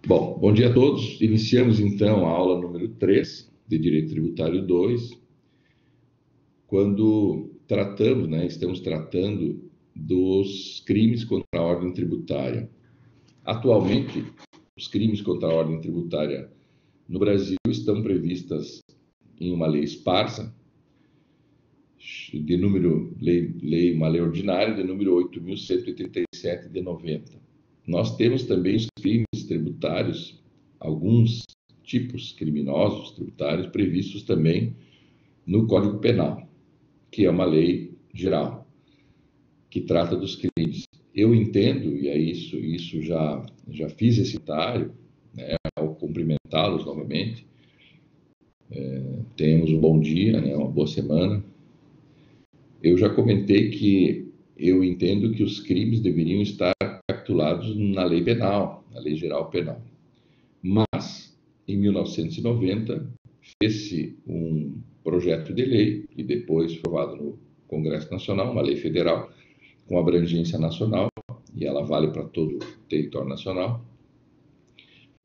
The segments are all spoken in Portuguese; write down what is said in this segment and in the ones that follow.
Bom dia a todos. Iniciamos então a aula número 3 de Direito Tributário 2, quando estamos tratando dos crimes contra a ordem tributária. Atualmente, os crimes contra a ordem tributária no Brasil estão previstas em uma lei esparsa, uma lei ordinária de número 8.187 de 90. Nós temos também os crimes tributários, alguns tipos criminosos tributários previstos também no Código Penal, que é uma lei geral, que trata dos crimes. Eu entendo, e é isso já fiz esse comentário, né, ao cumprimentá-los novamente. Tenhamos um bom dia, né, uma boa semana. Eu já comentei que eu entendo que os crimes deveriam estar capitulados na lei penal, na lei geral penal. Mas, em 1990, fez-se um projeto de lei, e depois aprovado no Congresso Nacional, uma lei federal, com abrangência nacional, e ela vale para todo o território nacional,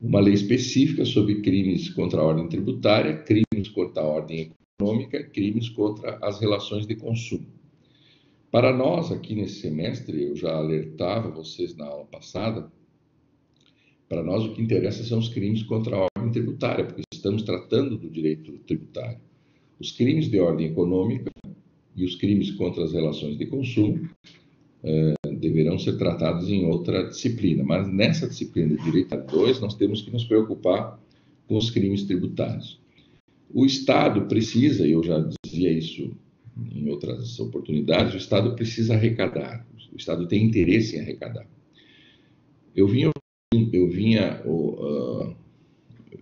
uma lei específica sobre crimes contra a ordem tributária, crimes contra a ordem econômica, crimes contra as relações de consumo. Para nós, aqui nesse semestre, eu já alertava vocês na aula passada, para nós o que interessa são os crimes contra a ordem tributária, porque estamos tratando do direito tributário. Os crimes de ordem econômica e os crimes contra as relações de consumo deverão ser tratados em outra disciplina, mas nessa disciplina de Direito 2 nós temos que nos preocupar com os crimes tributários. O Estado precisa, e eu já dizia isso em outras oportunidades, o Estado precisa arrecadar, o Estado tem interesse em arrecadar. Eu vinha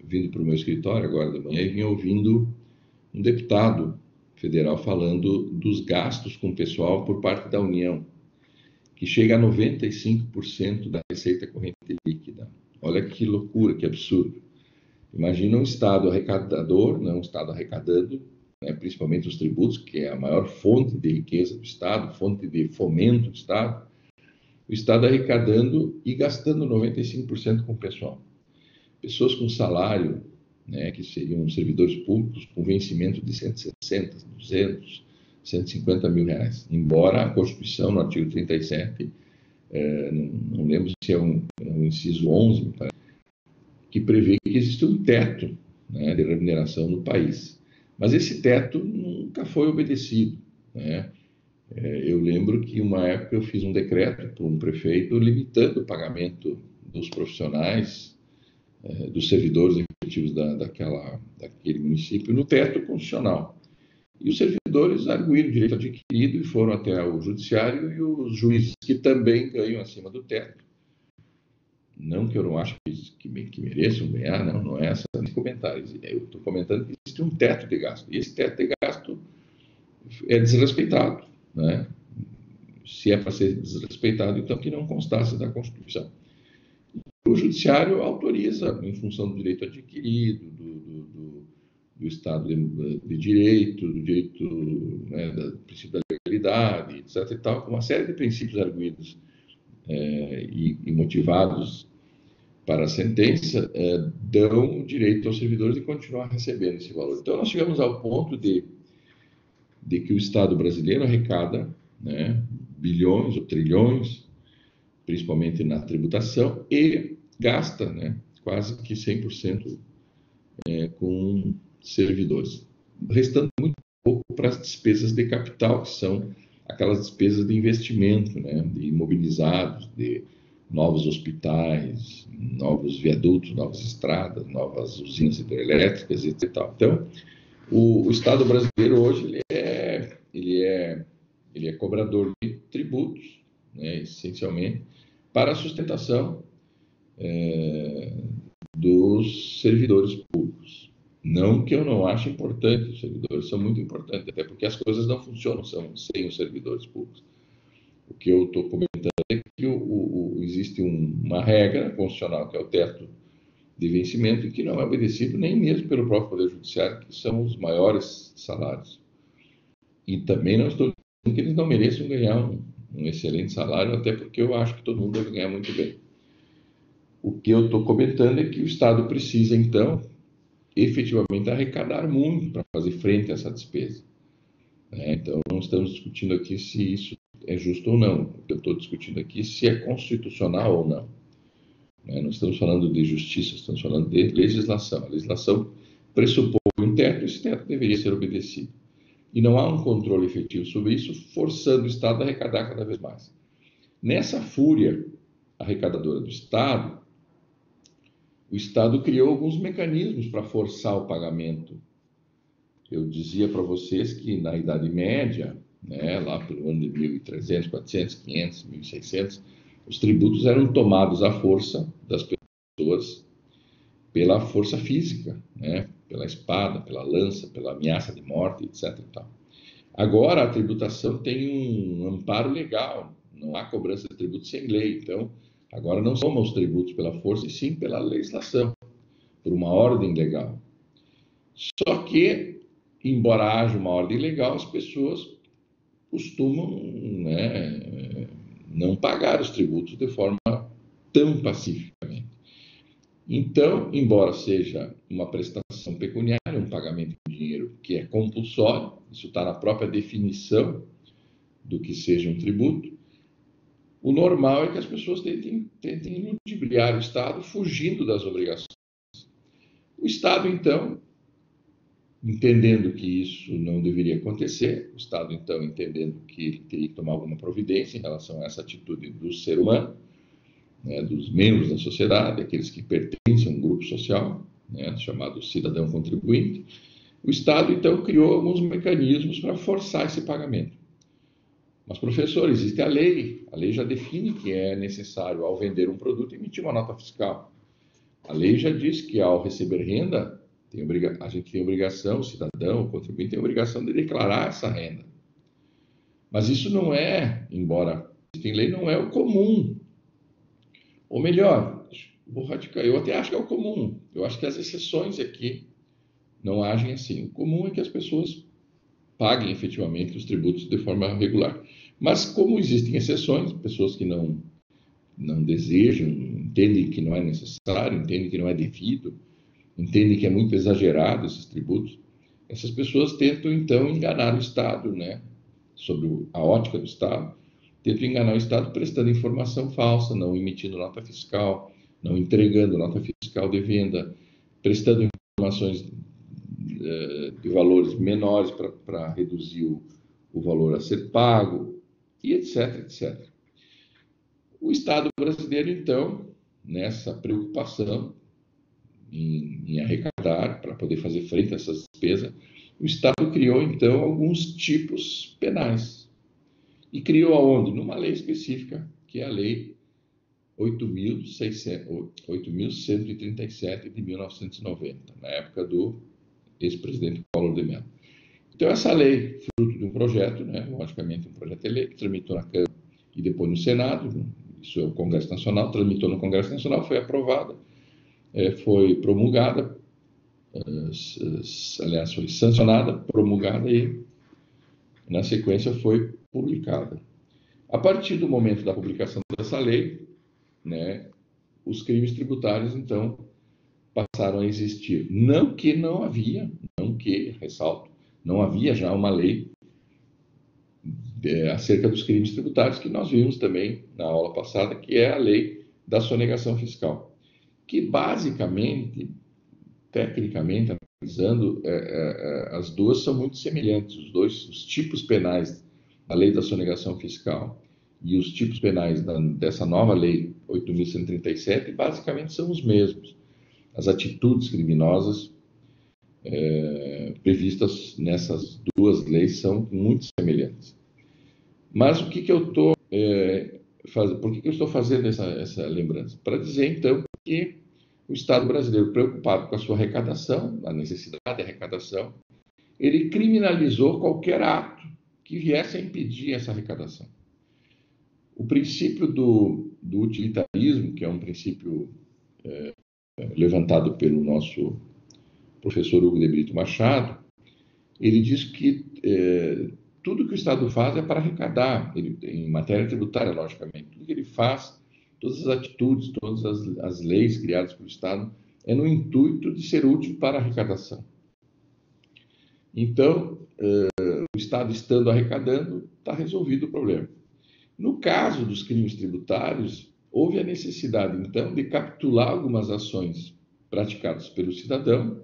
vindo para o meu escritório agora de manhã e vinha ouvindo um deputado federal falando dos gastos com o pessoal por parte da União, que chega a 95% da receita corrente líquida. Olha que loucura, que absurdo. Imagina um Estado arrecadador, um Estado arrecadando, principalmente os tributos, que é a maior fonte de riqueza do Estado, fonte de fomento do Estado, o Estado arrecadando e gastando 95% com o pessoal. Pessoas com salário, que seriam servidores públicos, com vencimento de 160, 200, 150 mil reais. Embora a Constituição, no artigo 37, não lembro se é um inciso 11, que prevê que existe um teto de remuneração no país. Mas esse teto nunca foi obedecido. Eu lembro que, uma época, eu fiz um decreto para um prefeito limitando o pagamento dos profissionais, dos servidores efetivos daquele município, no teto constitucional. E os servidores arguíram o direito adquirido e foram até o judiciário, e os juízes, que também ganham acima do teto. Não que eu não acho que mereçam ganhar, não é essa os comentários. Eu estou comentando que existe um teto de gasto, e esse teto de gasto é desrespeitado. Se é para ser desrespeitado, então que não constasse da Constituição. O judiciário autoriza, em função do direito adquirido, do Estado de Direito, do direito, do princípio da legalidade, etc. e tal, uma série de princípios arguidos e motivados para a sentença, dão o direito aos servidores de continuar recebendo esse valor. Então, nós chegamos ao ponto de que o Estado brasileiro arrecada bilhões ou trilhões, principalmente na tributação, e gasta quase que 100% com servidores, restando muito pouco para as despesas de capital, que são aquelas despesas de investimento, de imobilizados, de novos hospitais, novos viadutos, novas estradas, novas usinas hidrelétricas, etc. Então, o Estado brasileiro hoje ele é cobrador de tributos, essencialmente, para a sustentação dos servidores públicos. Não que eu não ache importante, os servidores são muito importantes, até porque as coisas não funcionam sem os servidores públicos. O que eu estou comentando é que existe uma regra constitucional, que é o teto de vencimento, que não é obedecido nem mesmo pelo próprio Poder Judiciário, que são os maiores salários. E também não estou dizendo que eles não mereçam ganhar um excelente salário, até porque eu acho que todo mundo deve ganhar muito bem. O que eu estou comentando é que o Estado precisa, então, efetivamente arrecadar muito para fazer frente a essa despesa, né? Então, não estamos discutindo aqui se isso é justo ou não. Eu estou discutindo aqui se é constitucional ou não, né? Não estamos falando de justiça, estamos falando de legislação. A legislação pressupõe um teto, esse teto deveria ser obedecido. E não há um controle efetivo sobre isso, forçando o Estado a arrecadar cada vez mais. Nessa fúria arrecadadora do Estado, o Estado criou alguns mecanismos para forçar o pagamento. Eu dizia para vocês que na Idade Média, né, lá pelo ano de 1300, 400, 500, 1600, os tributos eram tomados à força das pessoas pela força física, né, pela espada, pela lança, pela ameaça de morte, etc. E tal. Agora a tributação tem um amparo legal, não há cobrança de tributos sem lei. Então, agora não são os tributos pela força, e sim pela legislação, por uma ordem legal. Só que, embora haja uma ordem legal, as pessoas costumam, né, não pagar os tributos de forma tão pacíficamente. Então, embora seja uma prestação pecuniária, um pagamento de dinheiro que é compulsório, isso está na própria definição do que seja um tributo, o normal é que as pessoas tentem ludibriar o Estado fugindo das obrigações. O Estado, então, entendendo que isso não deveria acontecer, o Estado, então, entendendo que ele teria que tomar alguma providência em relação a essa atitude do ser humano, né, dos membros da sociedade, aqueles que pertencem a um grupo social, né, chamado cidadão contribuinte, o Estado, então, criou alguns mecanismos para forçar esse pagamento. Mas, professor, existe a lei já define que é necessário, ao vender um produto, emitir uma nota fiscal. A lei já diz que, ao receber renda, a gente tem obrigação, o cidadão, o contribuinte tem obrigação de declarar essa renda. Mas isso não é, embora existe em lei, não é o comum. Ou melhor, vou radicar, eu até acho que é o comum. Eu acho que as exceções aqui não agem assim. O comum é que as pessoas paguem efetivamente os tributos de forma regular. Mas como existem exceções, pessoas que não desejam, entendem que não é necessário, entendem que não é devido, entendem que é muito exagerado esses tributos, essas pessoas tentam então enganar o Estado, né? Sobre a ótica do Estado, tentam enganar o Estado prestando informação falsa, não emitindo nota fiscal, não entregando nota fiscal de venda, prestando informações de valores menores para reduzir o valor a ser pago, e etc, etc. O Estado brasileiro, então, nessa preocupação em arrecadar, para poder fazer frente a essas despesas, o Estado criou, então, alguns tipos penais. E criou aonde? Numa lei específica, que é a Lei 8.137 de 1990, na época do ex-presidente Collor de Mello. Então, essa lei, fruto de um projeto, né, logicamente um projeto de lei, que tramitou na Câmara e depois no Senado, isso é o Congresso Nacional, tramitou no Congresso Nacional, foi aprovada, foi promulgada, aliás, foi sancionada, promulgada e, na sequência, foi publicada. A partir do momento da publicação dessa lei, né, os crimes tributários, então, passaram a existir. Não que não havia, não que, ressalto, não havia já uma lei acerca dos crimes tributários, que nós vimos também na aula passada, que é a lei da sonegação fiscal, que basicamente, tecnicamente, analisando, as duas são muito semelhantes. Os tipos penais da lei da sonegação fiscal e os tipos penais dessa nova lei 8.137 basicamente são os mesmos. As atitudes criminosas previstas nessas duas leis são muito semelhantes. Mas o que eu estou fazendo? Por que eu estou fazendo essa lembrança? Para dizer, então, que o Estado brasileiro, preocupado com a sua arrecadação, a necessidade de arrecadação, ele criminalizou qualquer ato que viesse a impedir essa arrecadação. O princípio do utilitarismo, que é um princípio levantado pelo nosso professor Hugo de Brito Machado, ele diz que tudo que o Estado faz é para arrecadar, em matéria tributária, logicamente. Tudo que ele faz todas as atitudes, todas as leis criadas pelo Estado, é no intuito de ser útil para a arrecadação. Então, o Estado estando arrecadando, está resolvido o problema. No caso dos crimes tributários, houve a necessidade, então, de capitular algumas ações praticadas pelo cidadão,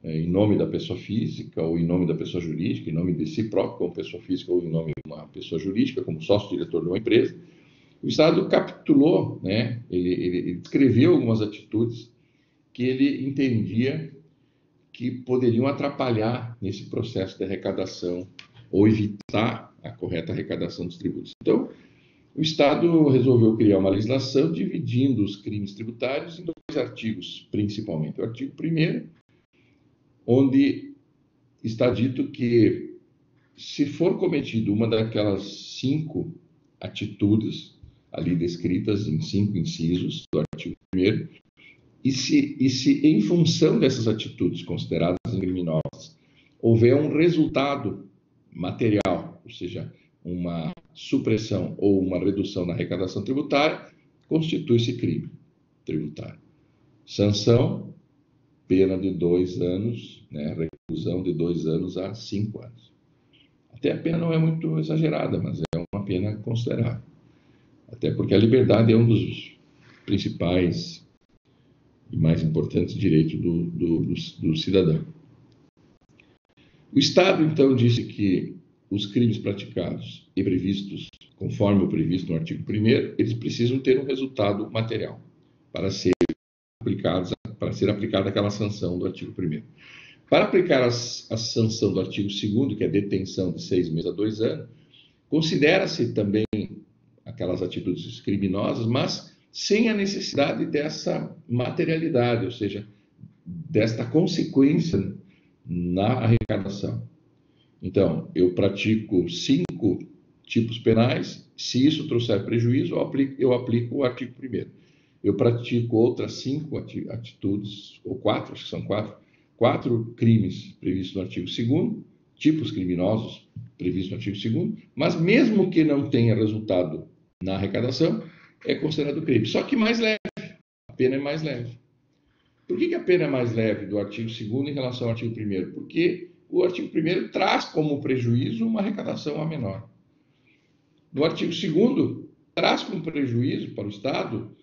em nome da pessoa física ou em nome da pessoa jurídica, em nome de si próprio como pessoa física ou em nome de uma pessoa jurídica, como sócio-diretor de uma empresa. O Estado capitulou, né? Ele descreveu algumas atitudes que ele entendia que poderiam atrapalhar nesse processo de arrecadação ou evitar a correta arrecadação dos tributos. Então, o Estado resolveu criar uma legislação dividindo os crimes tributários em dois artigos, principalmente. O artigo 1º, onde está dito que, se for cometido uma daquelas 5 atitudes ali descritas em 5 incisos do artigo 1º, e se em função dessas atitudes consideradas criminosas houver um resultado material, ou seja, uma supressão ou uma redução na arrecadação tributária, constitui-se crime tributário. Sanção, pena de 2 anos, né, reclusão de 2 anos a 5 anos. Até a pena não é muito exagerada, mas é uma pena considerável. Até porque a liberdade é um dos principais e mais importantes direitos do cidadão. O Estado, então, disse que os crimes praticados e previstos, conforme o previsto no artigo 1º, eles precisam ter um resultado material para ser aplicada aquela sanção do artigo 1º. Para aplicar a sanção do artigo 2º, que é detenção de 6 meses a 2 anos, considera-se também aquelas atitudes criminosas, mas sem a necessidade dessa materialidade, ou seja, desta consequência na arrecadação. Então, eu pratico 5 tipos penais, se isso trouxer prejuízo, eu aplico o artigo 1º. Eu pratico outras 5 atitudes, ou 4, acho que são 4 crimes previstos no artigo 2º, tipos criminosos previstos no artigo 2º, mas mesmo que não tenha resultado na arrecadação, é considerado crime. Só que mais leve, a pena é mais leve. Por que a pena é mais leve do artigo 2º em relação ao artigo 1º? Porque o artigo 1º traz como prejuízo uma arrecadação a menor. No artigo 2º, traz como prejuízo para o Estado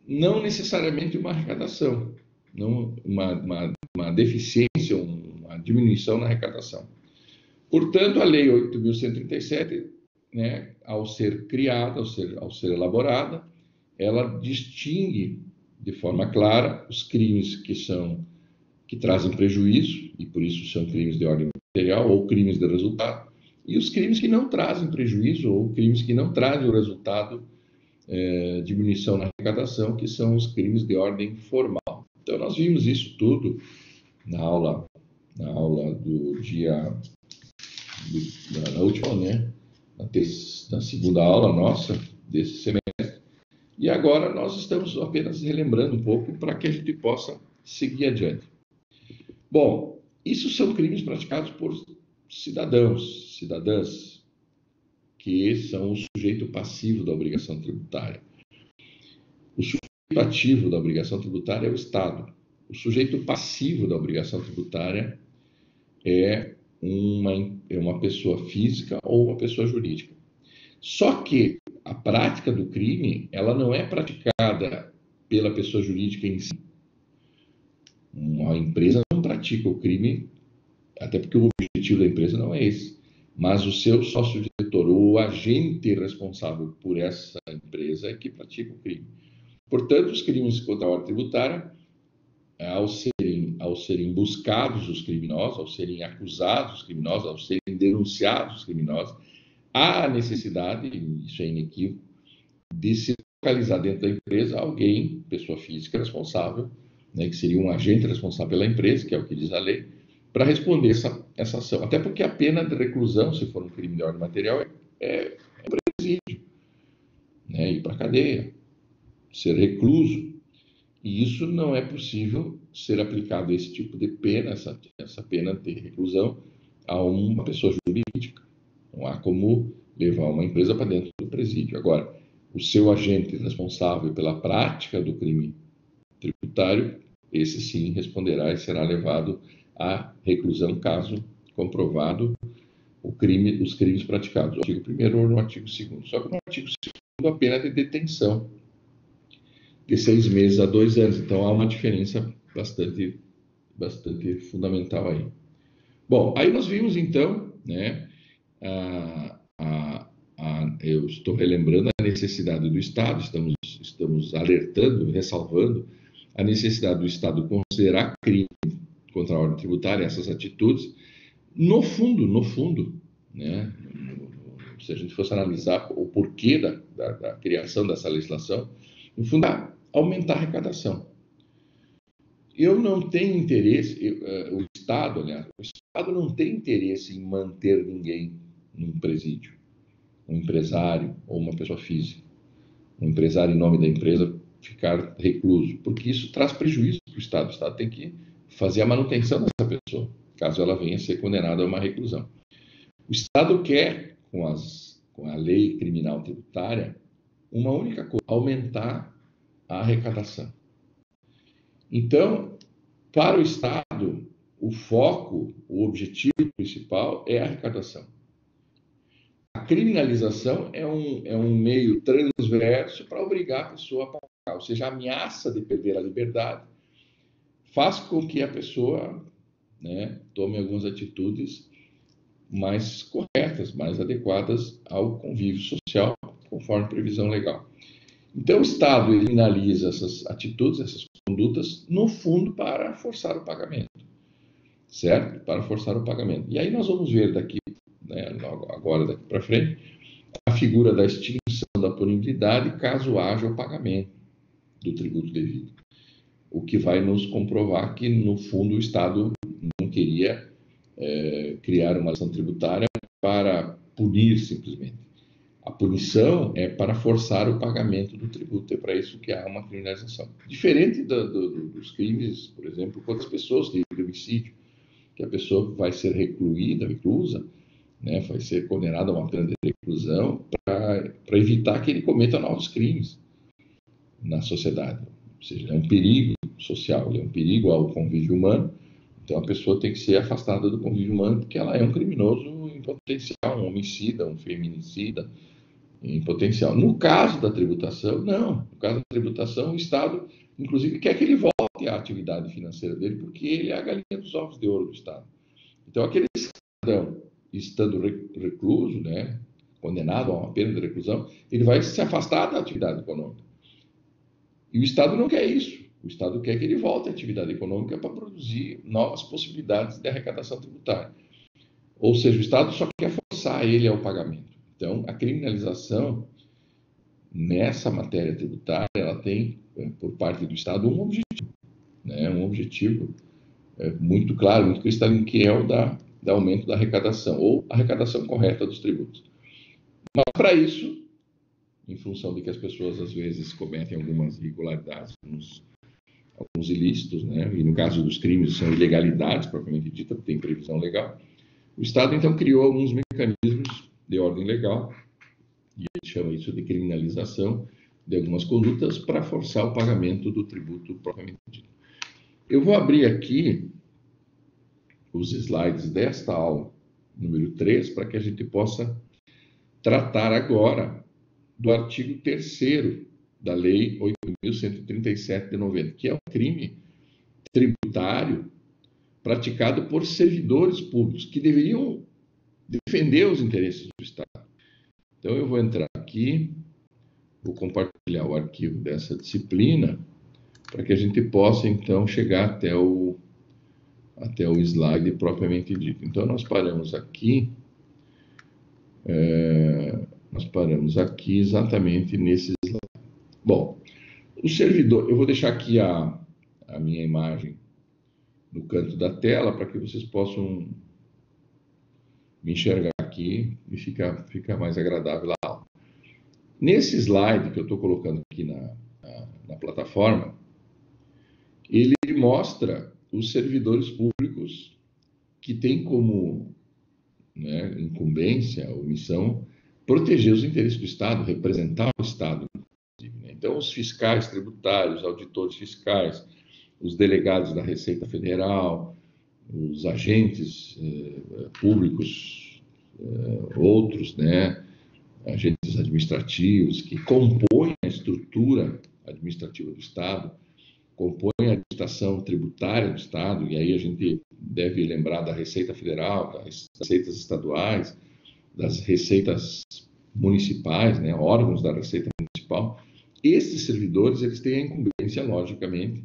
não necessariamente uma arrecadação, não uma deficiência, uma diminuição na arrecadação. Portanto, a Lei 8.137, né, ao ser criada, ao ser elaborada, ela distingue de forma clara os crimes que trazem prejuízo, e por isso são crimes de ordem material ou crimes de resultado, e os crimes que não trazem prejuízo ou crimes que não trazem o resultado diminuição na arrecadação, que são os crimes de ordem formal. Então, nós vimos isso tudo na aula do dia, na última, né? Na segunda aula nossa desse semestre. E agora nós estamos apenas relembrando um pouco para que a gente possa seguir adiante. Bom, isso são crimes praticados por cidadãs, que são o sujeito passivo da obrigação tributária. O sujeito ativo da obrigação tributária é o Estado. O sujeito passivo da obrigação tributária é uma pessoa física ou uma pessoa jurídica. Só que a prática do crime, ela não é praticada pela pessoa jurídica em si. Uma empresa não pratica o crime, até porque o objetivo da empresa não é esse. Mas o seu sócio-diretor ou o agente responsável por essa empresa é que pratica o crime. Portanto, os crimes contra a ordem tributária, ao serem buscados os criminosos, ao serem acusados os criminosos, ao serem denunciados os criminosos, há a necessidade, isso é inequívoco, de se localizar dentro da empresa alguém, pessoa física responsável, né, que seria um agente responsável pela empresa, que é o que diz a lei, para responder essa ação. Até porque a pena de reclusão, se for um crime de ordem material, é presídio, né, ir para a cadeia, ser recluso. E isso não é possível ser aplicado esse tipo de pena, essa pena de reclusão, a uma pessoa jurídica. Não há como levar uma empresa para dentro do presídio. Agora, o seu agente responsável pela prática do crime tributário, esse sim responderá e será levado à reclusão caso comprovado os crimes praticados, no artigo 1º ou no artigo 2º. Só que no artigo 2º a pena de detenção de 6 meses a 2 anos. Então há uma diferença bastante fundamental aí. Bom, aí nós vimos então, né, eu estou relembrando a necessidade do Estado, estamos alertando, ressalvando a necessidade do Estado considerar crime contra a ordem tributária essas atitudes. No fundo, né, se a gente fosse analisar o porquê da criação dessa legislação, no fundo, é aumentar a arrecadação. Eu não tenho interesse, o Estado não tem interesse em manter ninguém num presídio, um empresário ou uma pessoa física, um empresário em nome da empresa ficar recluso, porque isso traz prejuízo para o Estado. O Estado tem que fazer a manutenção dessa pessoa, caso ela venha a ser condenada a uma reclusão. O Estado quer, com a lei criminal tributária, uma única coisa: aumentar a arrecadação. Então, para o Estado, o foco, o objetivo principal é a arrecadação. A criminalização é um meio transverso para obrigar a pessoa a pagar, ou seja, a ameaça de perder a liberdade faz com que a pessoa, né, tome algumas atitudes mais corretas, mais adequadas ao convívio social, conforme previsão legal. Então, o Estado criminaliza essas atitudes, essas condutas, no fundo, para forçar o pagamento, certo? Para forçar o pagamento. E aí nós vamos ver daqui, né, agora daqui para frente, a figura da extinção da punibilidade caso haja o pagamento do tributo devido. O que vai nos comprovar que, no fundo, o Estado não queria criar uma ação tributária para punir simplesmente. A punição é para forçar o pagamento do tributo, é para isso que há uma criminalização. Diferente dos crimes, por exemplo, contra as pessoas, de homicídio, que a pessoa vai ser reclusa, né, vai ser condenada a uma pena de reclusão para evitar que ele cometa novos crimes na sociedade. Ou seja, é um perigo social, é um perigo ao convívio humano. Então a pessoa tem que ser afastada do convívio humano porque ela é um criminoso em potencial, um homicida, um feminicida em potencial. No caso da tributação, não. No caso da tributação, o Estado, inclusive, quer que ele volte à atividade financeira dele porque ele é a galinha dos ovos de ouro do Estado. Então aquele cidadão, estando recluso, né, condenado a uma pena de reclusão, ele vai se afastar da atividade econômica. E o Estado não quer isso. O Estado quer que ele volte à atividade econômica para produzir novas possibilidades de arrecadação tributária. Ou seja, o Estado só quer forçar ele ao pagamento. Então, a criminalização nessa matéria tributária, ela tem, por parte do Estado, um objetivo, né? Um objetivo muito claro, muito cristalino, que é o da aumento da arrecadação, ou arrecadação correta dos tributos. Mas, para isso, em função de que as pessoas, às vezes, cometem algumas irregularidades, alguns ilícitos, né? E no caso dos crimes, são ilegalidades, propriamente dita, porque tem previsão legal. O Estado, então, criou alguns mecanismos de ordem legal, e ele chama isso de criminalização de algumas condutas para forçar o pagamento do tributo propriamente dito. Eu vou abrir aqui os slides desta aula, número 3, para que a gente possa tratar agora do artigo 3º da Lei 8.137 de 90, que é um crime tributário praticado por servidores públicos que deveriam defender os interesses do Estado. Então, eu vou entrar aqui, vou compartilhar o arquivo dessa disciplina para que a gente possa, então, chegar até o slide propriamente dito. Então, nós paramos aqui exatamente nesse slide. Bom, o servidor, eu vou deixar aqui a minha imagem no canto da tela para que vocês possam me enxergar aqui e fica mais agradável a aula. Nesse slide que eu estou colocando aqui na plataforma, ele mostra os servidores públicos que têm como, né, incumbência ou missão proteger os interesses do Estado, representar o Estado. Né? Então, os fiscais tributários, auditores fiscais, os delegados da Receita Federal, os agentes públicos, outros, né, agentes administrativos que compõem a estrutura administrativa do Estado, compõem a administração tributária do Estado, e aí a gente deve lembrar da Receita Federal, das receitas estaduais, das receitas municipais, né, órgãos da Receita Municipal. Esses servidores, eles têm a incumbência, logicamente,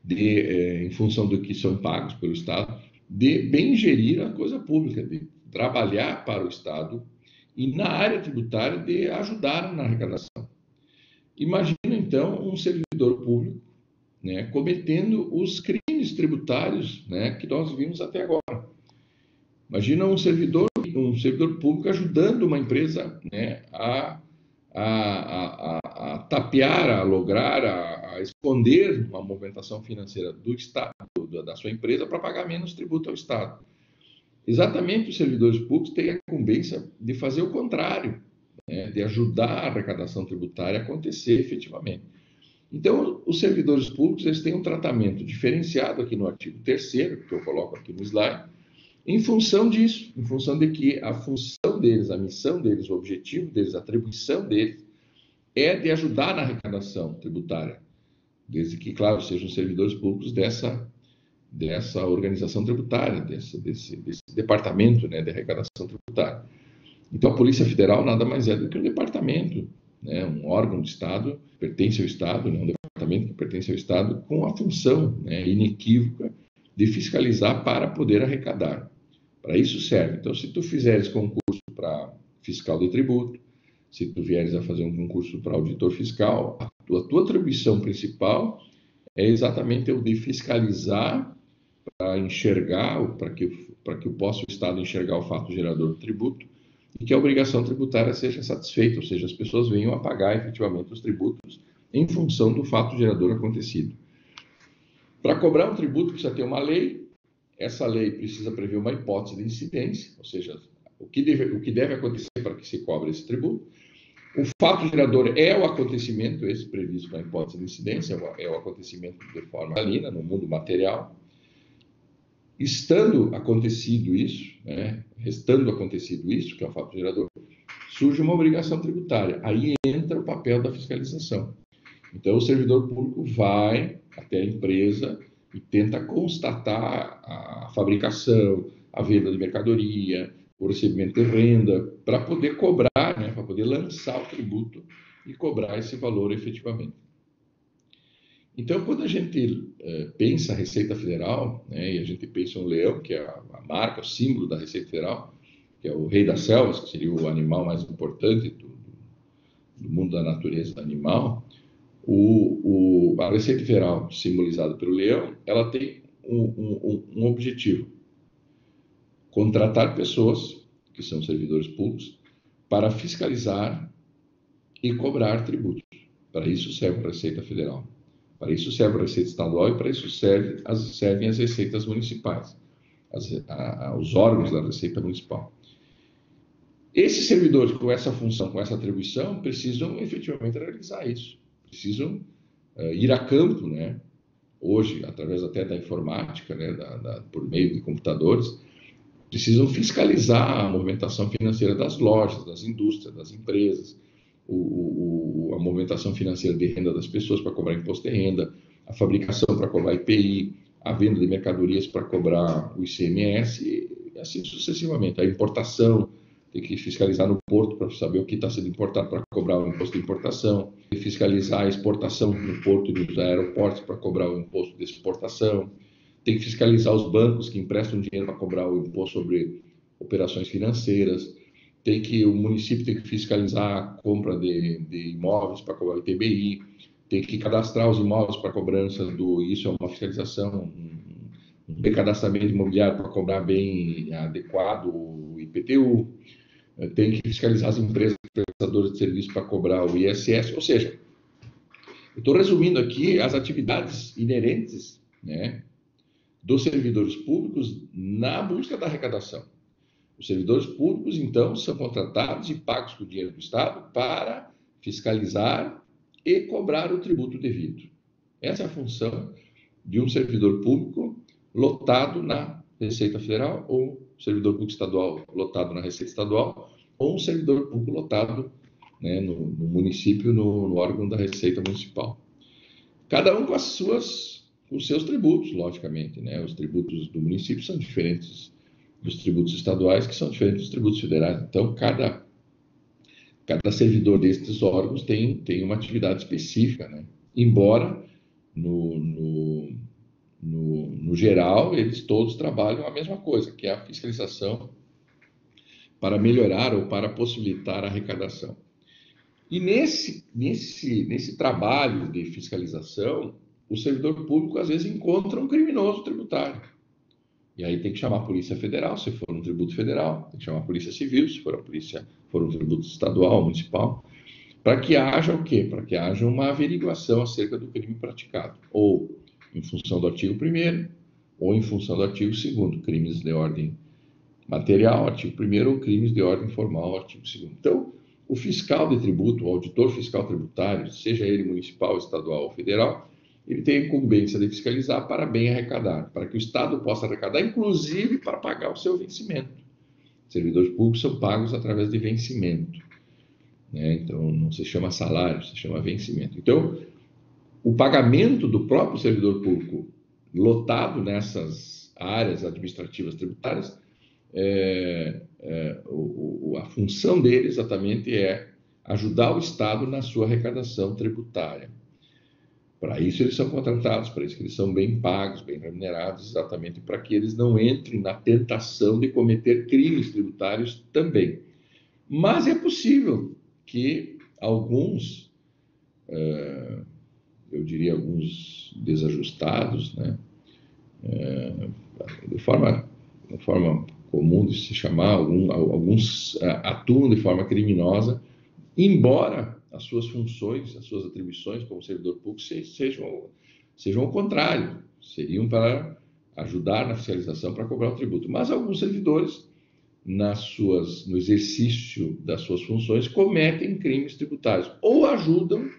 em função do que são pagos pelo Estado, de bem gerir a coisa pública, de trabalhar para o Estado e, na área tributária, de ajudar na arrecadação. Imagina, então, um servidor público, né, cometendo os crimes tributários, né, que nós vimos até agora. Imagina um servidor público ajudando uma empresa, né, a tapear, a lograr, a esconder uma movimentação financeira do Estado, da sua empresa, para pagar menos tributo ao Estado. Exatamente, os servidores públicos têm a incumbência de fazer o contrário, né, de ajudar a arrecadação tributária a acontecer efetivamente. Então, os servidores públicos, eles têm um tratamento diferenciado aqui no artigo 3º, que eu coloco aqui no slide, em função disso, em função de que a função deles, a missão deles, o objetivo deles, a atribuição deles é de ajudar na arrecadação tributária, desde que, claro, sejam servidores públicos dessa organização tributária, desse departamento, né, de arrecadação tributária. Então, a Polícia Federal nada mais é do que um departamento, né, um órgão do Estado, pertence ao Estado, né, um departamento que pertence ao Estado, com a função, né, inequívoca de fiscalizar para poder arrecadar. Para isso serve. Então, se tu fizeres concurso para fiscal de tributo, se tu vieres a fazer um concurso para auditor fiscal, a tua atribuição principal é exatamente o de fiscalizar para enxergar, para que possa o Estado enxergar o fato gerador do tributo e que a obrigação tributária seja satisfeita, ou seja, as pessoas venham a pagar efetivamente os tributos em função do fato gerador acontecido. Para cobrar um tributo precisa ter uma lei, essa lei precisa prever uma hipótese de incidência, ou seja, o que deve acontecer para que se cobre esse tributo. O fato gerador é o acontecimento, esse previsto na hipótese de incidência, é o acontecimento de forma salina, no mundo material. Estando acontecido isso, né, restando acontecido isso, que é o fato gerador, surge uma obrigação tributária. Aí entra o papel da fiscalização. Então, o servidor público vai até a empresa e tenta constatar a fabricação, a venda de mercadoria, o recebimento de renda, para poder cobrar, né, para poder lançar o tributo e cobrar esse valor efetivamente. Então, quando a gente pensa a Receita Federal, né, e a gente pensa um leão, que é a marca, o símbolo da Receita Federal, que é o rei das selvas, que seria o animal mais importante do mundo da natureza animal, a Receita Federal, simbolizada pelo leão, ela tem um objetivo: contratar pessoas, que são servidores públicos, para fiscalizar e cobrar tributos. Para isso serve a Receita Federal. Para isso serve a Receita Estadual e para isso servem as receitas municipais, os órgãos da Receita Municipal. Esses servidores com essa função, com essa atribuição, precisam efetivamente realizar isso. Precisam ir a campo, né? Hoje, através até da informática, né? Por meio de computadores, precisam fiscalizar a movimentação financeira das lojas, das indústrias, das empresas, a movimentação financeira de renda das pessoas para cobrar imposto de renda, a fabricação para cobrar IPI, a venda de mercadorias para cobrar o ICMS e assim sucessivamente. A importação, tem que fiscalizar no porto para saber o que está sendo importado para cobrar o imposto de importação, tem que fiscalizar a exportação no porto e nos aeroportos para cobrar o imposto de exportação, tem que fiscalizar os bancos que emprestam dinheiro para cobrar o imposto sobre operações financeiras, o município tem que fiscalizar a compra de imóveis para cobrar o ITBI, tem que cadastrar os imóveis para cobrança isso é uma fiscalização, um recadastramento imobiliário para cobrar bem adequado o IPTU, tem que fiscalizar as empresas prestadoras de serviço para cobrar o ISS, ou seja, eu estou resumindo aqui as atividades inerentes, né, dos servidores públicos na busca da arrecadação. Os servidores públicos, então, são contratados e pagos com o dinheiro do Estado para fiscalizar e cobrar o tributo devido. Essa é a função de um servidor público lotado na Receita Federal, ou servidor público estadual lotado na Receita Estadual, ou um servidor público lotado, né, no município, no órgão da Receita Municipal. Cada um com os seus tributos, logicamente, né? Os tributos do município são diferentes dos tributos estaduais, que são diferentes dos tributos federais. Então, cada servidor destes órgãos tem uma atividade específica, né? Embora, no geral, eles todos trabalham a mesma coisa, que é a fiscalização para melhorar ou para possibilitar a arrecadação. E nesse trabalho de fiscalização, o servidor público às vezes encontra um criminoso tributário. E aí tem que chamar a Polícia Federal, se for um tributo federal, tem que chamar a Polícia Civil, se for um tributo estadual, municipal, para que haja o quê? Para que haja uma averiguação acerca do crime praticado, ou em função do artigo 1º, ou em função do artigo 2º, crimes de ordem material, artigo 1º, ou crimes de ordem formal, artigo 2º. Então, o fiscal de tributo, o auditor fiscal tributário, seja ele municipal, estadual ou federal, ele tem a incumbência de fiscalizar para bem arrecadar, para que o Estado possa arrecadar, inclusive para pagar o seu vencimento. Servidores públicos são pagos através de vencimento, né? Então, não se chama salário, se chama vencimento. Então, o pagamento do próprio servidor público lotado nessas áreas administrativas tributárias, a função dele exatamente é ajudar o Estado na sua arrecadação tributária. Para isso eles são contratados, para isso que eles são bem pagos, bem remunerados, exatamente para que eles não entrem na tentação de cometer crimes tributários também. Mas é possível que alguns, eu diria alguns desajustados, né, de forma comum de se chamar, alguns atuam de forma criminosa, embora as suas funções, as suas atribuições como servidor público sejam o contrário, seriam para ajudar na fiscalização para cobrar o tributo. Mas alguns servidores, no exercício das suas funções, cometem crimes tributários ou ajudam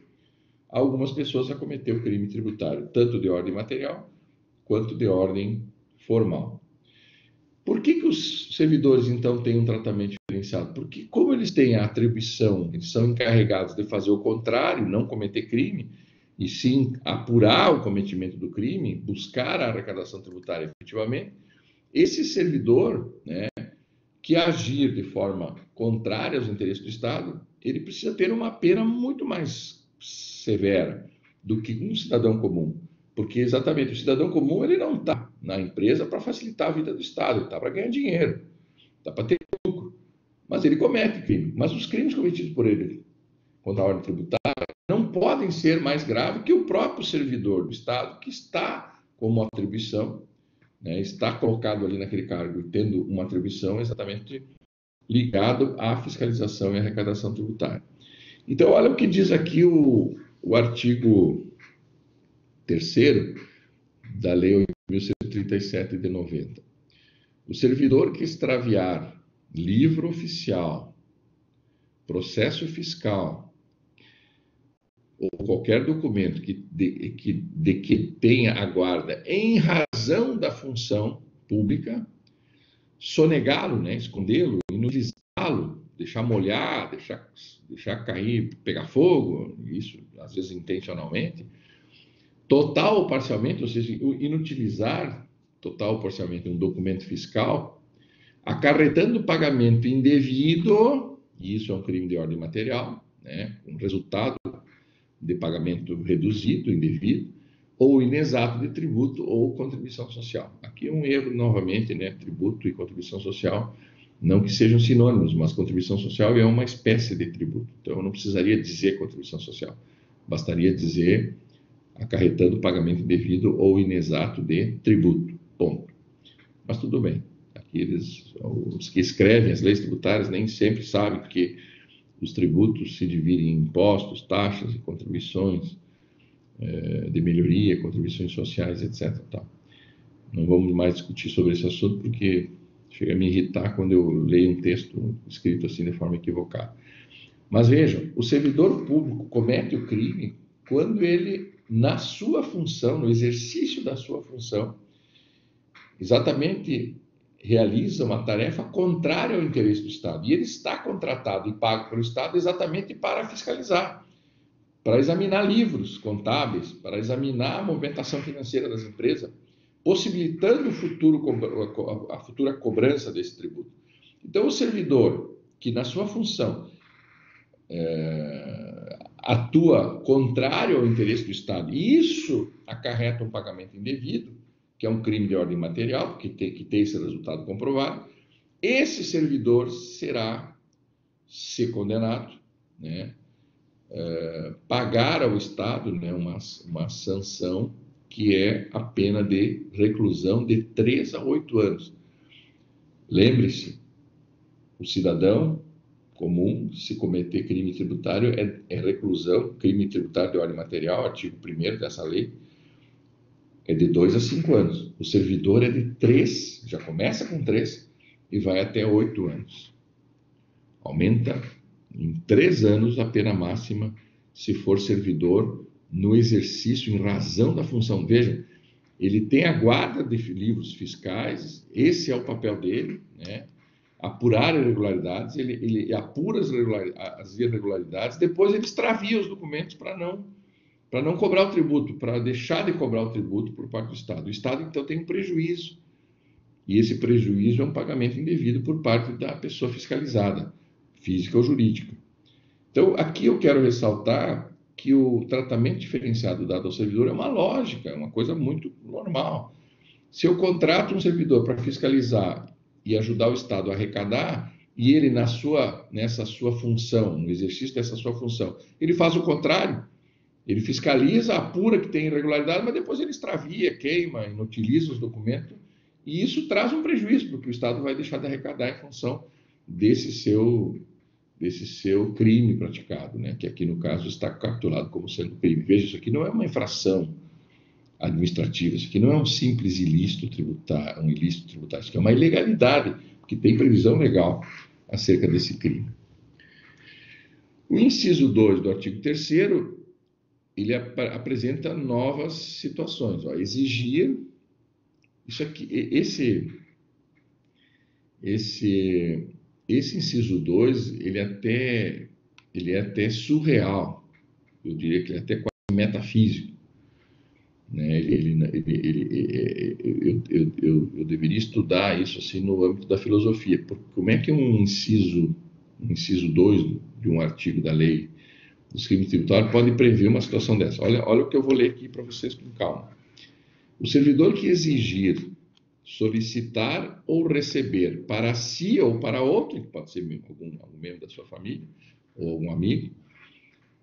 algumas pessoas a cometer o crime tributário, tanto de ordem material quanto de ordem formal. Por que os servidores, então, têm um tratamento diferenciado? Porque, como eles têm a atribuição, eles são encarregados de fazer o contrário, não cometer crime, e sim apurar o cometimento do crime, buscar a arrecadação tributária efetivamente, esse servidor, né, que agir de forma contrária aos interesses do Estado, ele precisa ter uma pena muito mais severa do que um cidadão comum. Porque exatamente o cidadão comum ele não está na empresa para facilitar a vida do Estado, ele está para ganhar dinheiro, está para ter lucro. Mas ele comete crime. Mas os crimes cometidos por ele contra a ordem tributária não podem ser mais graves que o próprio servidor do Estado que está como atribuição, né, está colocado ali naquele cargo e tendo uma atribuição exatamente ligado à fiscalização e arrecadação tributária. Então, olha o que diz aqui o artigo 3º da Lei 8.137 de 90. O servidor que extraviar livro oficial, processo fiscal ou qualquer documento de que tenha a guarda em razão da função pública, sonegá-lo, né, escondê-lo, inutilizá-lo, deixar molhar, deixar cair, pegar fogo, isso às vezes intencionalmente, total ou parcialmente, ou seja, inutilizar total ou parcialmente um documento fiscal, acarretando pagamento indevido, e isso é um crime de ordem material, né, um resultado de pagamento reduzido, indevido, ou inexato de tributo ou contribuição social. Aqui é um erro, novamente, né, tributo e contribuição social, não que sejam sinônimos, mas contribuição social é uma espécie de tributo. Então, eu não precisaria dizer contribuição social, bastaria dizer acarretando pagamento indevido ou inexato de tributo, ponto. Mas tudo bem, aqui os que escrevem as leis tributárias nem sempre sabem que os tributos se dividem em impostos, taxas e contribuições de melhoria, contribuições sociais, etc. Tá. Não vamos mais discutir sobre esse assunto porque Chega a me irritar quando eu leio um texto escrito assim de forma equivocada. Mas vejam, o servidor público comete o crime quando ele, na sua função, no exercício da sua função, exatamente realiza uma tarefa contrária ao interesse do Estado. E ele está contratado e pago pelo Estado exatamente para fiscalizar, para examinar livros contábeis, para examinar a movimentação financeira das empresas, possibilitando a futura cobrança desse tributo. Então, o servidor que, na sua função, atua contrário ao interesse do Estado, e isso acarreta um pagamento indevido, que é um crime de ordem material, que tem esse resultado comprovado, esse servidor será, se condenado, né, pagar ao Estado, né, uma sanção que é a pena de reclusão de 3 a 8 anos. Lembre-se, o cidadão comum, se cometer crime tributário, é reclusão, crime tributário de ordem material, artigo 1º dessa lei, é de 2 a 5 anos. O servidor é de 3, já começa com 3 e vai até 8 anos. Aumenta em 3 anos a pena máxima se for servidor no exercício em razão da função. Vejam, ele tem a guarda de livros fiscais, esse é o papel dele, né? Apurar irregularidades, ele apura as irregularidades, depois ele extravia os documentos para não cobrar o tributo, para deixar de cobrar o tributo por parte do Estado. O Estado, então, tem um prejuízo, e esse prejuízo é um pagamento indevido por parte da pessoa fiscalizada, física ou jurídica. Então, aqui eu quero ressaltar que o tratamento diferenciado dado ao servidor é uma lógica, é uma coisa muito normal. Se eu contrato um servidor para fiscalizar e ajudar o Estado a arrecadar, e ele, nessa sua função, no exercício dessa sua função, ele faz o contrário, ele fiscaliza, apura que tem irregularidade, mas depois ele extravia, queima, inutiliza os documentos, e isso traz um prejuízo, porque o Estado vai deixar de arrecadar em função desse seu crime praticado, né? Que aqui no caso está capturado como sendo crime. Veja, isso aqui não é uma infração administrativa, isso aqui não é um simples ilícito tributário, isso aqui é uma ilegalidade, porque tem previsão legal acerca desse crime. O inciso 2 do artigo 3º, ele apresenta novas situações. Ó, exigir, isso aqui, esse inciso 2, ele é até surreal, eu diria que ele é até quase metafísico. Né? Eu deveria estudar isso assim, no âmbito da filosofia, porque como é que um inciso 2 de um artigo da lei dos crimes tributários pode prever uma situação dessa? Olha o que eu vou ler aqui para vocês com calma. O servidor que exigir, solicitar ou receber para si ou para outro, que pode ser algum membro da sua família ou um amigo,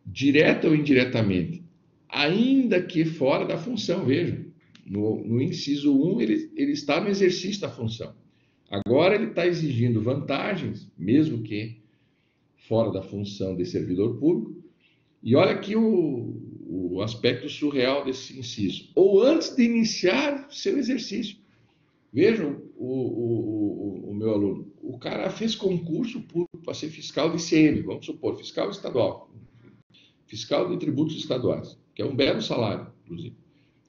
direta ou indiretamente, ainda que fora da função, vejam, no inciso 1 ele está no exercício da função. Agora ele está exigindo vantagens, mesmo que fora da função de servidor público, e olha aqui o aspecto surreal desse inciso, ou antes de iniciar seu exercício. Vejam o meu aluno, o cara fez concurso público para ser fiscal de ICM, vamos supor, fiscal estadual, fiscal de tributos estaduais, que é um belo salário, inclusive.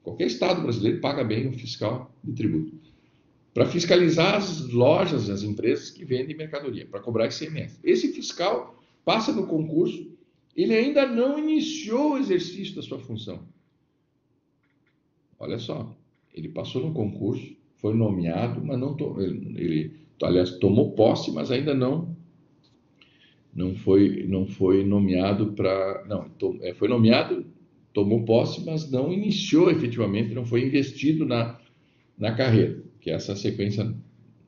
Qualquer estado brasileiro paga bem um fiscal de tributo. Para fiscalizar as lojas, as empresas que vendem mercadoria, para cobrar ICMS. Esse fiscal passa no concurso, ele ainda não iniciou o exercício da sua função. Olha só, ele passou no concurso, foi nomeado, mas ele aliás, tomou posse, mas ainda não foi nomeado para... foi nomeado, tomou posse, mas não iniciou efetivamente, não foi investido na carreira, que é essa sequência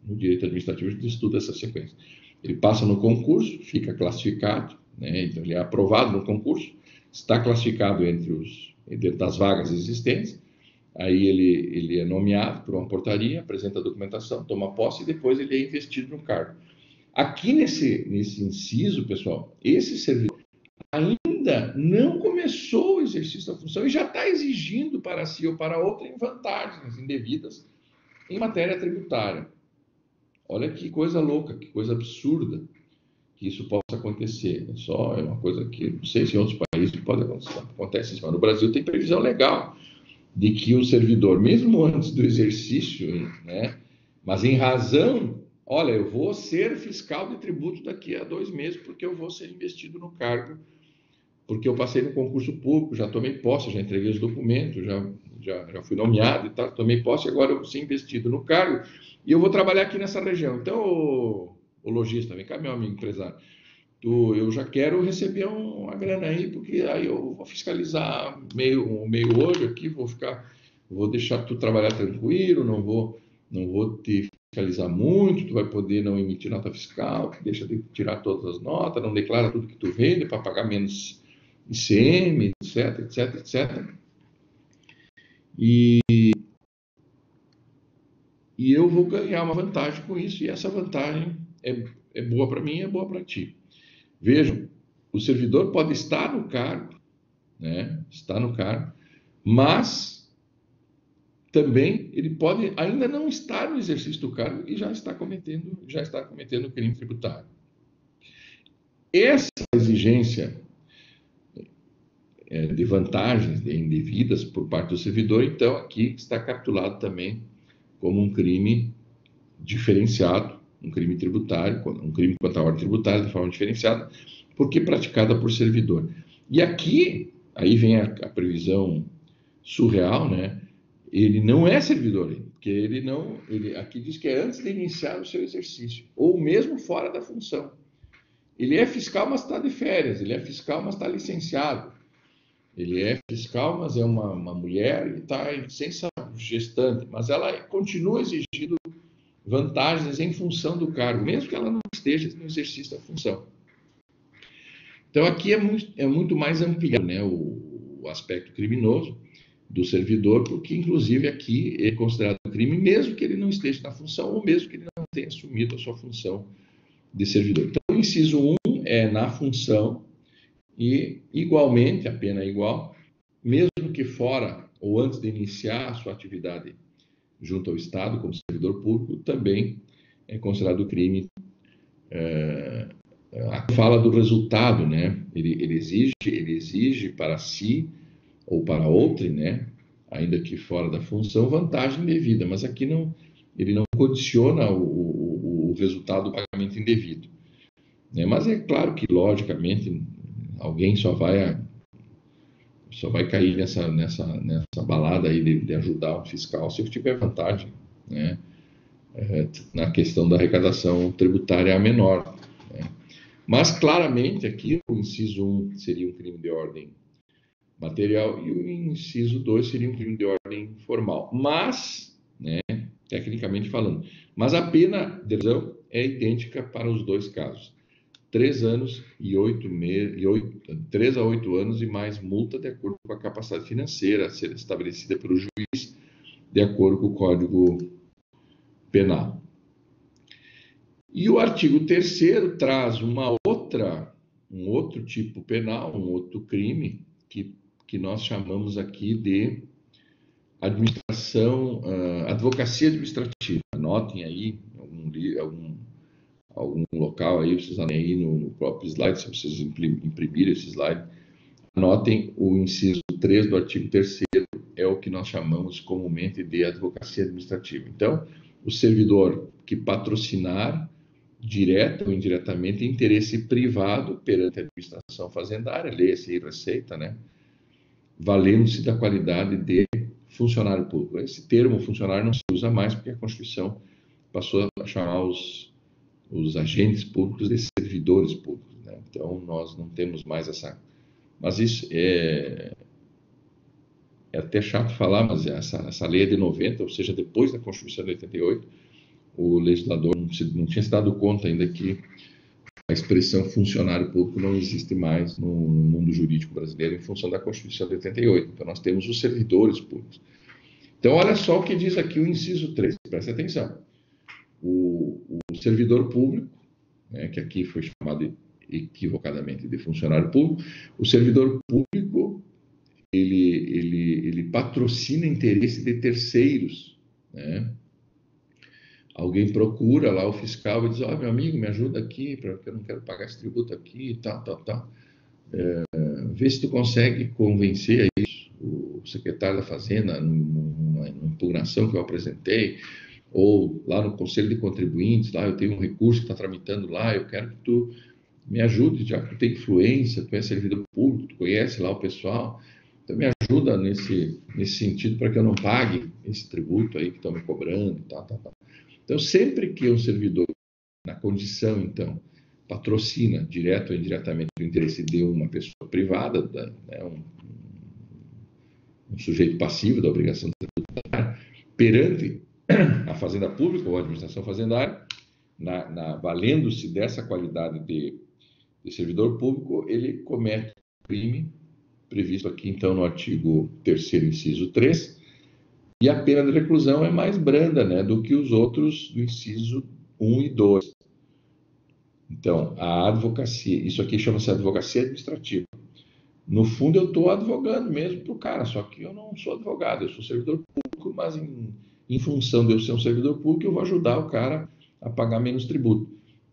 no direito administrativo, a gente estuda essa sequência. Ele passa no concurso, fica classificado, né? Então ele é aprovado no concurso, está classificado dentro das vagas existentes, aí ele é nomeado por uma portaria, apresenta a documentação, toma posse e depois ele é investido no cargo. Aqui nesse inciso, pessoal, esse servidor ainda não começou o exercício da função e já está exigindo para si ou para outro vantagens indevidas em matéria tributária. Olha que coisa louca, que coisa absurda que isso possa acontecer. É uma coisa que não sei se em outros países pode acontecer, acontece isso, mas no Brasil tem previsão legal de que o servidor, mesmo antes do exercício, né, mas em razão, olha, eu vou ser fiscal de tributo daqui a 2 meses porque eu vou ser investido no cargo, porque eu passei no concurso público, já tomei posse, já entreguei os documentos, já fui nomeado e tal, tomei posse, agora eu vou ser investido no cargo e eu vou trabalhar aqui nessa região. Então, o lojista, vem cá, meu amigo empresário, eu já quero receber uma grana aí, porque aí eu vou fiscalizar meio olho aqui, vou deixar tu trabalhar tranquilo, não vou te fiscalizar muito, tu vai poder não emitir nota fiscal, deixa de tirar todas as notas, não declara tudo que tu vende para pagar menos ICM, etc, etc, etc. E eu vou ganhar uma vantagem com isso, e essa vantagem é boa para mim, é boa para ti. Vejam, o servidor pode estar no cargo, né? Está no cargo, mas também ele pode ainda não estar no exercício do cargo e já está cometendo crime tributário. Essa exigência de vantagens indevidas por parte do servidor, então aqui está capitulado também como um crime diferenciado, um crime tributário, um crime contra a ordem tributária de forma diferenciada, porque praticada por servidor. E aqui, aí vem a previsão surreal, né? Ele não é servidor, porque ele aqui diz que é antes de iniciar o seu exercício, ou mesmo fora da função. Ele é fiscal, mas está de férias, ele é fiscal, mas está licenciado. Ele é fiscal, mas é uma mulher e está em licença gestante, mas ela continua exigindo vantagens em função do cargo, mesmo que ela não esteja no exercício da função. Então, aqui é muito mais ampliado, né, o aspecto criminoso do servidor, porque, inclusive, aqui é considerado crime, mesmo que ele não esteja na função, ou mesmo que ele não tenha assumido a sua função de servidor. Então, o inciso 1 é na função, e, igualmente, a pena é igual, mesmo que fora ou antes de iniciar a sua atividade junto ao Estado, como servidor público, também é considerado crime. A fala do resultado, né? Ele exige para si ou para outrem, né? Ainda que fora da função, vantagem devida, mas aqui não, ele não condiciona o resultado do pagamento indevido, né? Mas é claro que, logicamente, alguém só vai cair nessa balada aí de ajudar um fiscal se tiver vantagem, né? Na questão da arrecadação tributária menor, né? Mas claramente aqui o inciso 1 seria um crime de ordem material e o inciso 2 seria um crime de ordem formal. Mas, né, tecnicamente falando, mas a pena de prisão é idêntica para os dois casos. 3 anos e 8 meses, 3 a 8 anos e mais multa de acordo com a capacidade financeira a ser estabelecida pelo juiz de acordo com o Código Penal. E o artigo 3º traz um outro tipo penal, um outro crime, que nós chamamos aqui de advocacia administrativa. Anotem aí algum local aí, vocês anotem aí no próprio slide, se vocês imprimirem esse slide. Anotem o inciso 3 do artigo 3º, é o que nós chamamos comumente de advocacia administrativa. Então, o servidor que patrocinar direta ou indiretamente interesse privado perante a administração fazendária, lei-se receita, né? Valendo-se da qualidade de funcionário público. Esse termo funcionário não se usa mais porque a Constituição passou a chamar os agentes públicos de servidores públicos, né? Então, nós não temos mais essa... Mas isso é até chato falar, mas essa lei é de 90, ou seja, depois da Constituição de 88, o legislador não tinha se dado conta ainda que a expressão funcionário público não existe mais no mundo jurídico brasileiro em função da Constituição de 88. Então, nós temos os servidores públicos. Então, olha só o que diz aqui o inciso 3, presta atenção. O servidor público, né, que aqui foi chamado equivocadamente de funcionário público, o servidor público, ele patrocina interesse de terceiros, né? alguém procura lá o fiscal e diz: ó, meu amigo, me ajuda aqui, porque eu não quero pagar esse tributo aqui e tal, tal, tal. Vê se tu consegue convencer aí o secretário da Fazenda numa impugnação que eu apresentei, ou lá no Conselho de Contribuintes, lá eu tenho um recurso que está tramitando lá, eu quero que tu me ajude, já que tu tem influência, tu é servidor público, tu conhece lá o pessoal, então me ajuda nesse sentido para que eu não pague esse tributo aí que estão me cobrando, tal, tal, tal. Então, sempre que um servidor, na condição, então, patrocina, direto ou indiretamente, o interesse de uma pessoa privada, né, um sujeito passivo da obrigação tributária, perante a Fazenda Pública ou a administração fazendária, valendo-se dessa qualidade de servidor público, ele comete crime previsto aqui, então, no artigo 3º, inciso 3, e a pena de reclusão é mais branda, né, do que os outros do inciso 1 e 2. Então, a advocacia, isso aqui chama-se advocacia administrativa. No fundo, eu estou advogando mesmo para o cara, só que eu não sou advogado, eu sou servidor público, mas em função de eu ser um servidor público, eu vou ajudar o cara a pagar menos tributo.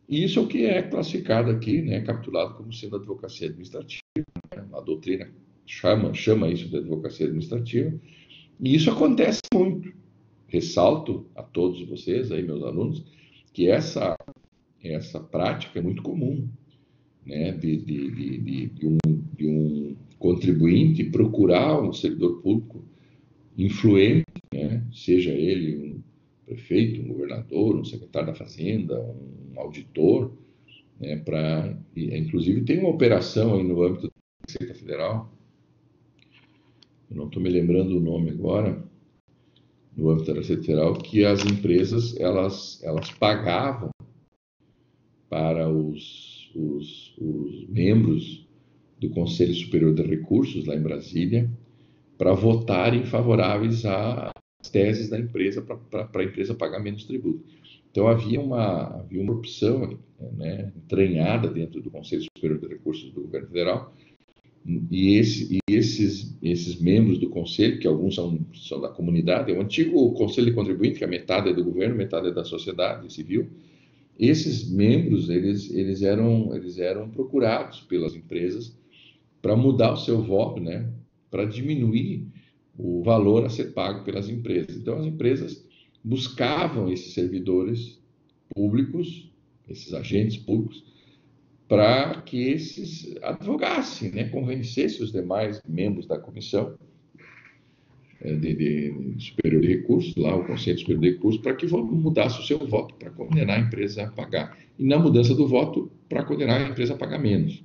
E isso é o que é classificado aqui, né, capturado como sendo advocacia administrativa. Né? A doutrina chama isso de advocacia administrativa. E isso acontece muito. Ressalto a todos vocês, aí, meus alunos, que essa prática é muito comum, né, de um contribuinte procurar um servidor público influente, né, seja ele um prefeito, um governador, um secretário da Fazenda, um auditor, né, inclusive tem uma operação aí no âmbito da Receita Federal, eu não estou me lembrando o nome agora, no âmbito da Receita Federal, que as empresas elas pagavam para os membros do Conselho Superior de Recursos, lá em Brasília, para votarem favoráveis às teses da empresa, para a empresa pagar menos tributo. Então, havia uma opção, né, entranhada dentro do Conselho Superior de Recursos do Governo Federal, e esses membros do Conselho, que alguns são da comunidade, é o antigo Conselho de Contribuinte, que a metade é do governo, metade é da sociedade civil. Esses membros, eles eram procurados pelas empresas para mudar o seu voto, né, para diminuir o valor a ser pago pelas empresas. Então, as empresas buscavam esses servidores públicos, esses agentes públicos, para que esses advogassem, né, convencessem os demais membros da comissão de Superior de Recursos, lá o Conselho Superior de Recursos, para que mudasse o seu voto para condenar a empresa a pagar. E na mudança do voto, para condenar a empresa a pagar menos.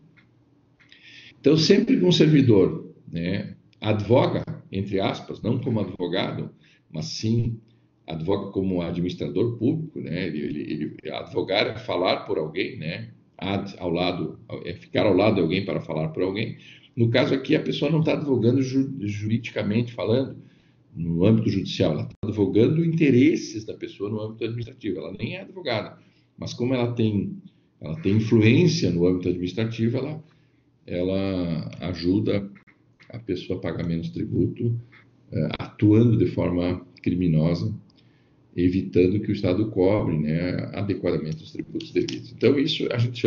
Então, sempre que um servidor, né, advoga, entre aspas, não como advogado, mas sim advoga como administrador público, né, ele advogar é falar por alguém, né, ficar ao lado de alguém para falar por alguém. No caso aqui, a pessoa não está advogando juridicamente falando, no âmbito judicial, ela está advogando interesses da pessoa no âmbito administrativo, ela nem é advogada, mas como ela tem influência no âmbito administrativo, ela ajuda a pessoa a pagar menos tributo, atuando de forma criminosa, evitando que o Estado cobre, né, adequadamente os tributos devidos. Então, isso a gente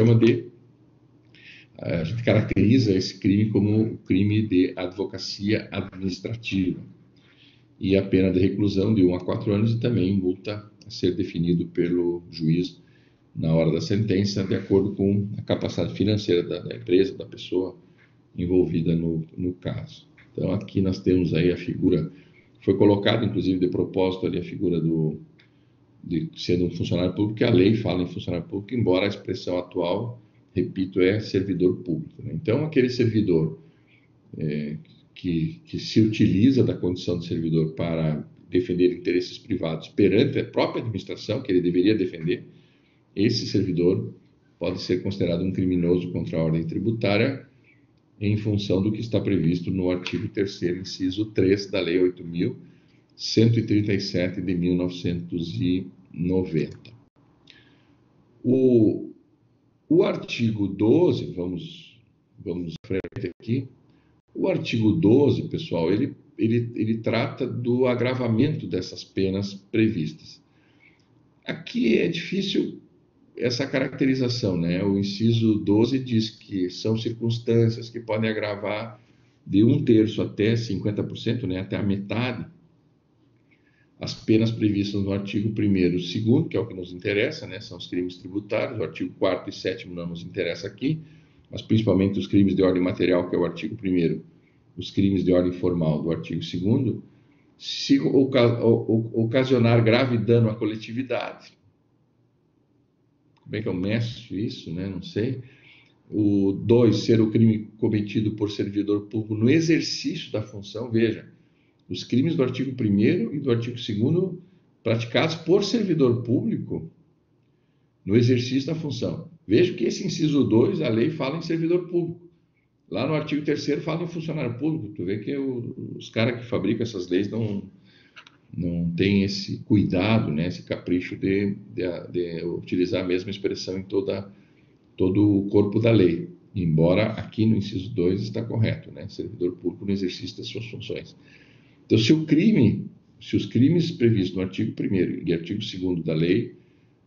a gente caracteriza esse crime como crime de advocacia administrativa. E a pena de reclusão de 1 a 4 anos e também multa a ser definido pelo juiz na hora da sentença, de acordo com a capacidade financeira da empresa, da pessoa envolvida no caso. Então, aqui nós temos aí a figura, foi colocada, inclusive, de propósito ali a figura de sendo um funcionário público, que a lei fala em funcionário público, embora a expressão atual, repito, é servidor público, né? Então, aquele servidor que se utiliza da condição de servidor para defender interesses privados perante a própria administração, que ele deveria defender, esse servidor pode ser considerado um criminoso contra a ordem tributária em função do que está previsto no artigo 3º, inciso 3 da Lei 8.137 de 1990. O artigo 12, vamos à frente aqui. O artigo 12, pessoal, ele trata do agravamento dessas penas previstas. Aqui é difícil essa caracterização, né? O inciso 12 diz que são circunstâncias que podem agravar de 1/3 até 50%, né? Até a metade, as penas previstas no artigo 1º e 2º, que é o que nos interessa, né? São os crimes tributários. O artigo 4º e 7º não nos interessa aqui, mas principalmente os crimes de ordem material, que é o artigo 1º, os crimes de ordem formal do artigo 2º, se ocasionar grave dano à coletividade. Como é que eu meço isso, né? Não sei. O 2, ser o crime cometido por servidor público no exercício da função. Veja, os crimes do artigo 1º e do artigo 2º praticados por servidor público no exercício da função. Veja que esse inciso 2, a lei fala em servidor público. Lá no artigo 3º fala em funcionário público. Tu vê que os caras que fabricam essas leis não têm esse cuidado, né, esse capricho de utilizar a mesma expressão em todo o corpo da lei. Embora aqui no inciso 2 está correto, né, servidor público no exercício das suas funções. Então, se os crimes previstos no artigo 1º e artigo 2º da lei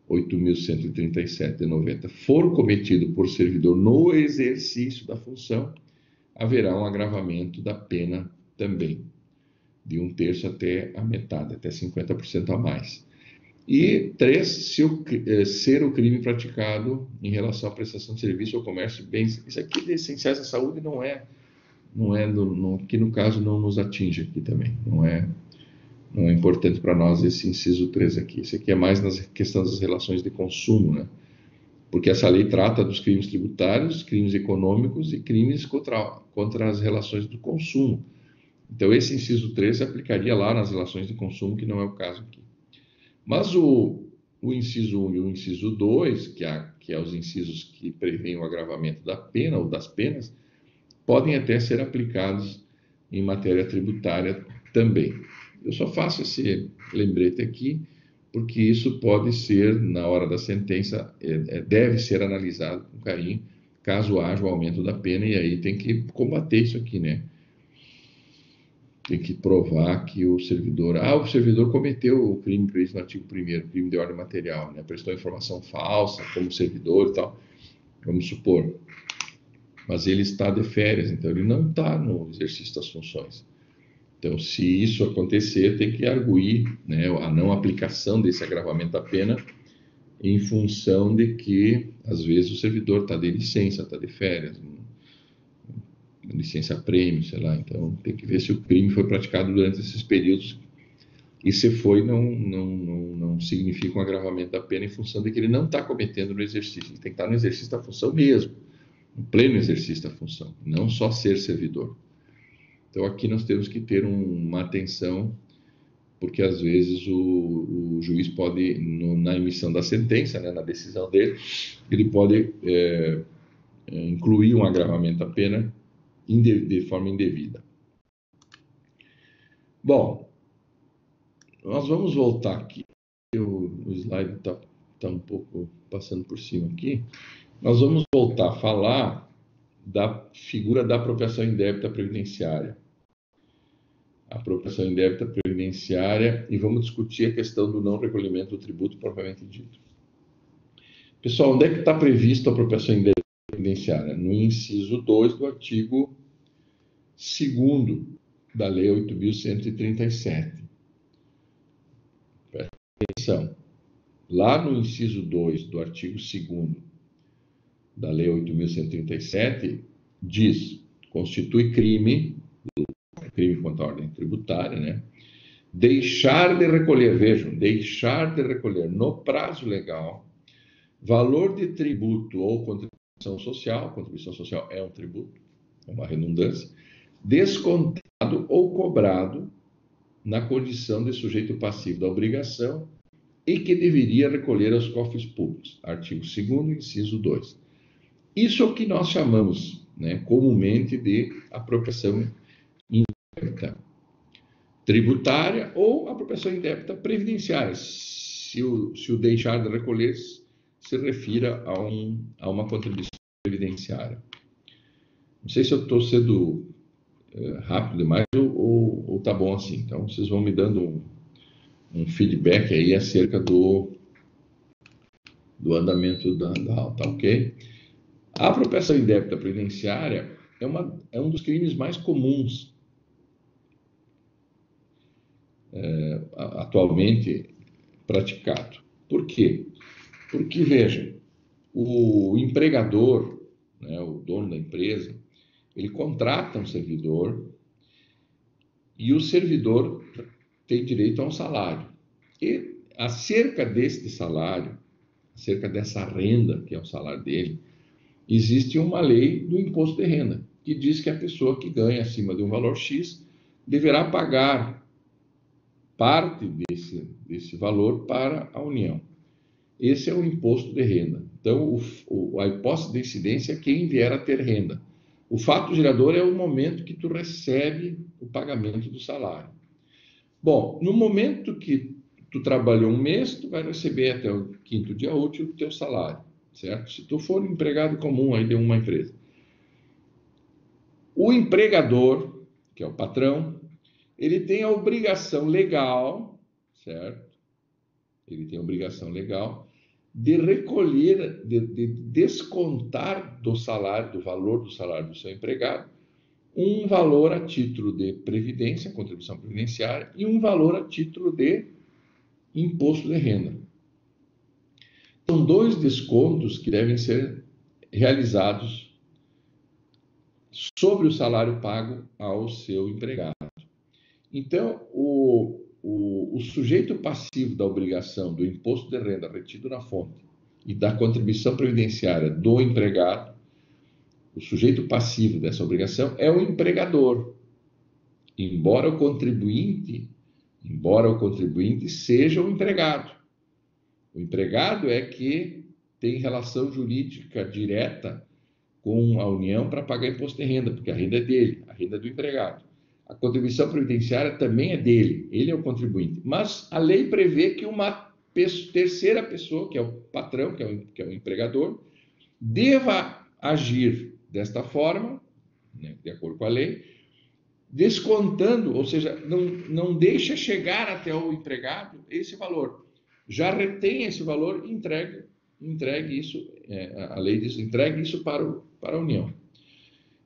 8.137 de 90 for cometido por servidor no exercício da função, haverá um agravamento da pena também, de 1/3 até a metade, até 50% a mais. E 3, ser o crime praticado em relação à prestação de serviço ou comércio de bens. Isso aqui de essenciais à saúde que no caso não nos atinge aqui também. Não é importante para nós esse inciso 3 aqui. Isso aqui é mais nas questões das relações de consumo, né? Porque essa lei trata dos crimes tributários, crimes econômicos e crimes contra as relações do consumo. Então, esse inciso 3 se aplicaria lá nas relações de consumo, que não é o caso aqui. Mas o inciso 1 e o inciso 2, que é os incisos que prevêem o agravamento da pena ou das penas, podem até ser aplicados em matéria tributária também. Eu só faço esse lembrete aqui, porque isso pode ser, na hora da sentença, deve ser analisado com carinho, caso haja o aumento da pena, e aí tem que combater isso aqui, né? Tem que provar que o servidor cometeu o crime previsto no artigo 1º, crime de ordem material, né? Prestou informação falsa como servidor e tal, vamos supor. Mas ele está de férias, então ele não está no exercício das funções. Então, se isso acontecer, tem que arguir, né, a não aplicação desse agravamento da pena em função de que, às vezes, o servidor está de licença, está de férias, licença-prêmio, sei lá. Então, tem que ver se o crime foi praticado durante esses períodos. E se foi, não significa um agravamento da pena em função de que ele não está cometendo no exercício. Ele tem que estar no exercício da função mesmo, no pleno exercício da função, não só ser servidor. Então, aqui nós temos que ter uma atenção, porque às vezes o juiz pode, na emissão da sentença, né, na decisão dele, ele pode incluir um agravamento da pena de forma indevida. Bom, nós vamos voltar aqui. O slide está um pouco passando por cima aqui. Nós vamos voltar a falar da figura da apropriação indébita previdenciária. A apropriação indébita previdenciária, e vamos discutir a questão do não recolhimento do tributo propriamente dito. Pessoal, onde é que está previsto a apropriação indébita previdenciária? No inciso 2 do artigo 2º da Lei 8.137. Presta atenção. Lá no inciso 2 do artigo 2º da Lei 8.137, diz: constitui crime contra a ordem tributária, né? Deixar de recolher, vejam, deixar de recolher no prazo legal valor de tributo ou contribuição social é um tributo, é uma redundância, descontado ou cobrado na condição de sujeito passivo da obrigação e que deveria recolher aos cofres públicos. Artigo 2º, inciso 2. Isso é o que nós chamamos, né, comumente de apropriação indébita tributária ou apropriação indébita previdenciária, se o deixar de recolher se refira a uma contribuição previdenciária. Não sei se eu estou sendo rápido demais ou tá bom assim. Então, vocês vão me dando um feedback aí acerca do do andamento da alta, ok? A apropriação indébita previdenciária é um dos crimes mais comuns atualmente praticado. Por quê? Porque, veja, o empregador, né, o dono da empresa, ele contrata um servidor e o servidor tem direito a um salário. E acerca deste salário, acerca dessa renda, que é o salário dele, existe uma lei do imposto de renda, que diz que a pessoa que ganha acima de um valor X deverá pagar parte desse valor para a União. Esse é o imposto de renda. Então, a hipótese de incidência é quem vier a ter renda. O fato gerador é o momento que tu recebe o pagamento do salário. Bom, no momento que tu trabalhou um mês, tu vai receber até o 5º dia útil o teu salário, certo? Se tu for um empregado comum aí de uma empresa. O empregador, que é o patrão, ele tem a obrigação legal, certo? Ele tem a obrigação legal de recolher, de descontar do salário, do valor do salário do seu empregado, um valor a título de previdência, contribuição previdenciária, e um valor a título de imposto de renda. São 2 descontos que devem ser realizados sobre o salário pago ao seu empregado. Então, o sujeito passivo da obrigação do imposto de renda retido na fonte e da contribuição previdenciária do empregado, o sujeito passivo dessa obrigação é o empregador, embora o contribuinte seja o empregado. O empregado é que tem relação jurídica direta com a União para pagar imposto de renda, porque a renda é dele, a renda é do empregado. A contribuição previdenciária também é dele, ele é o contribuinte. Mas a lei prevê que uma terceira pessoa, que é o patrão, que é o empregador, deva agir desta forma, né, de acordo com a lei, descontando, ou seja, não deixa chegar até o empregado esse valor. Já retém esse valor e entregue isso, a lei diz, entregue isso para a União.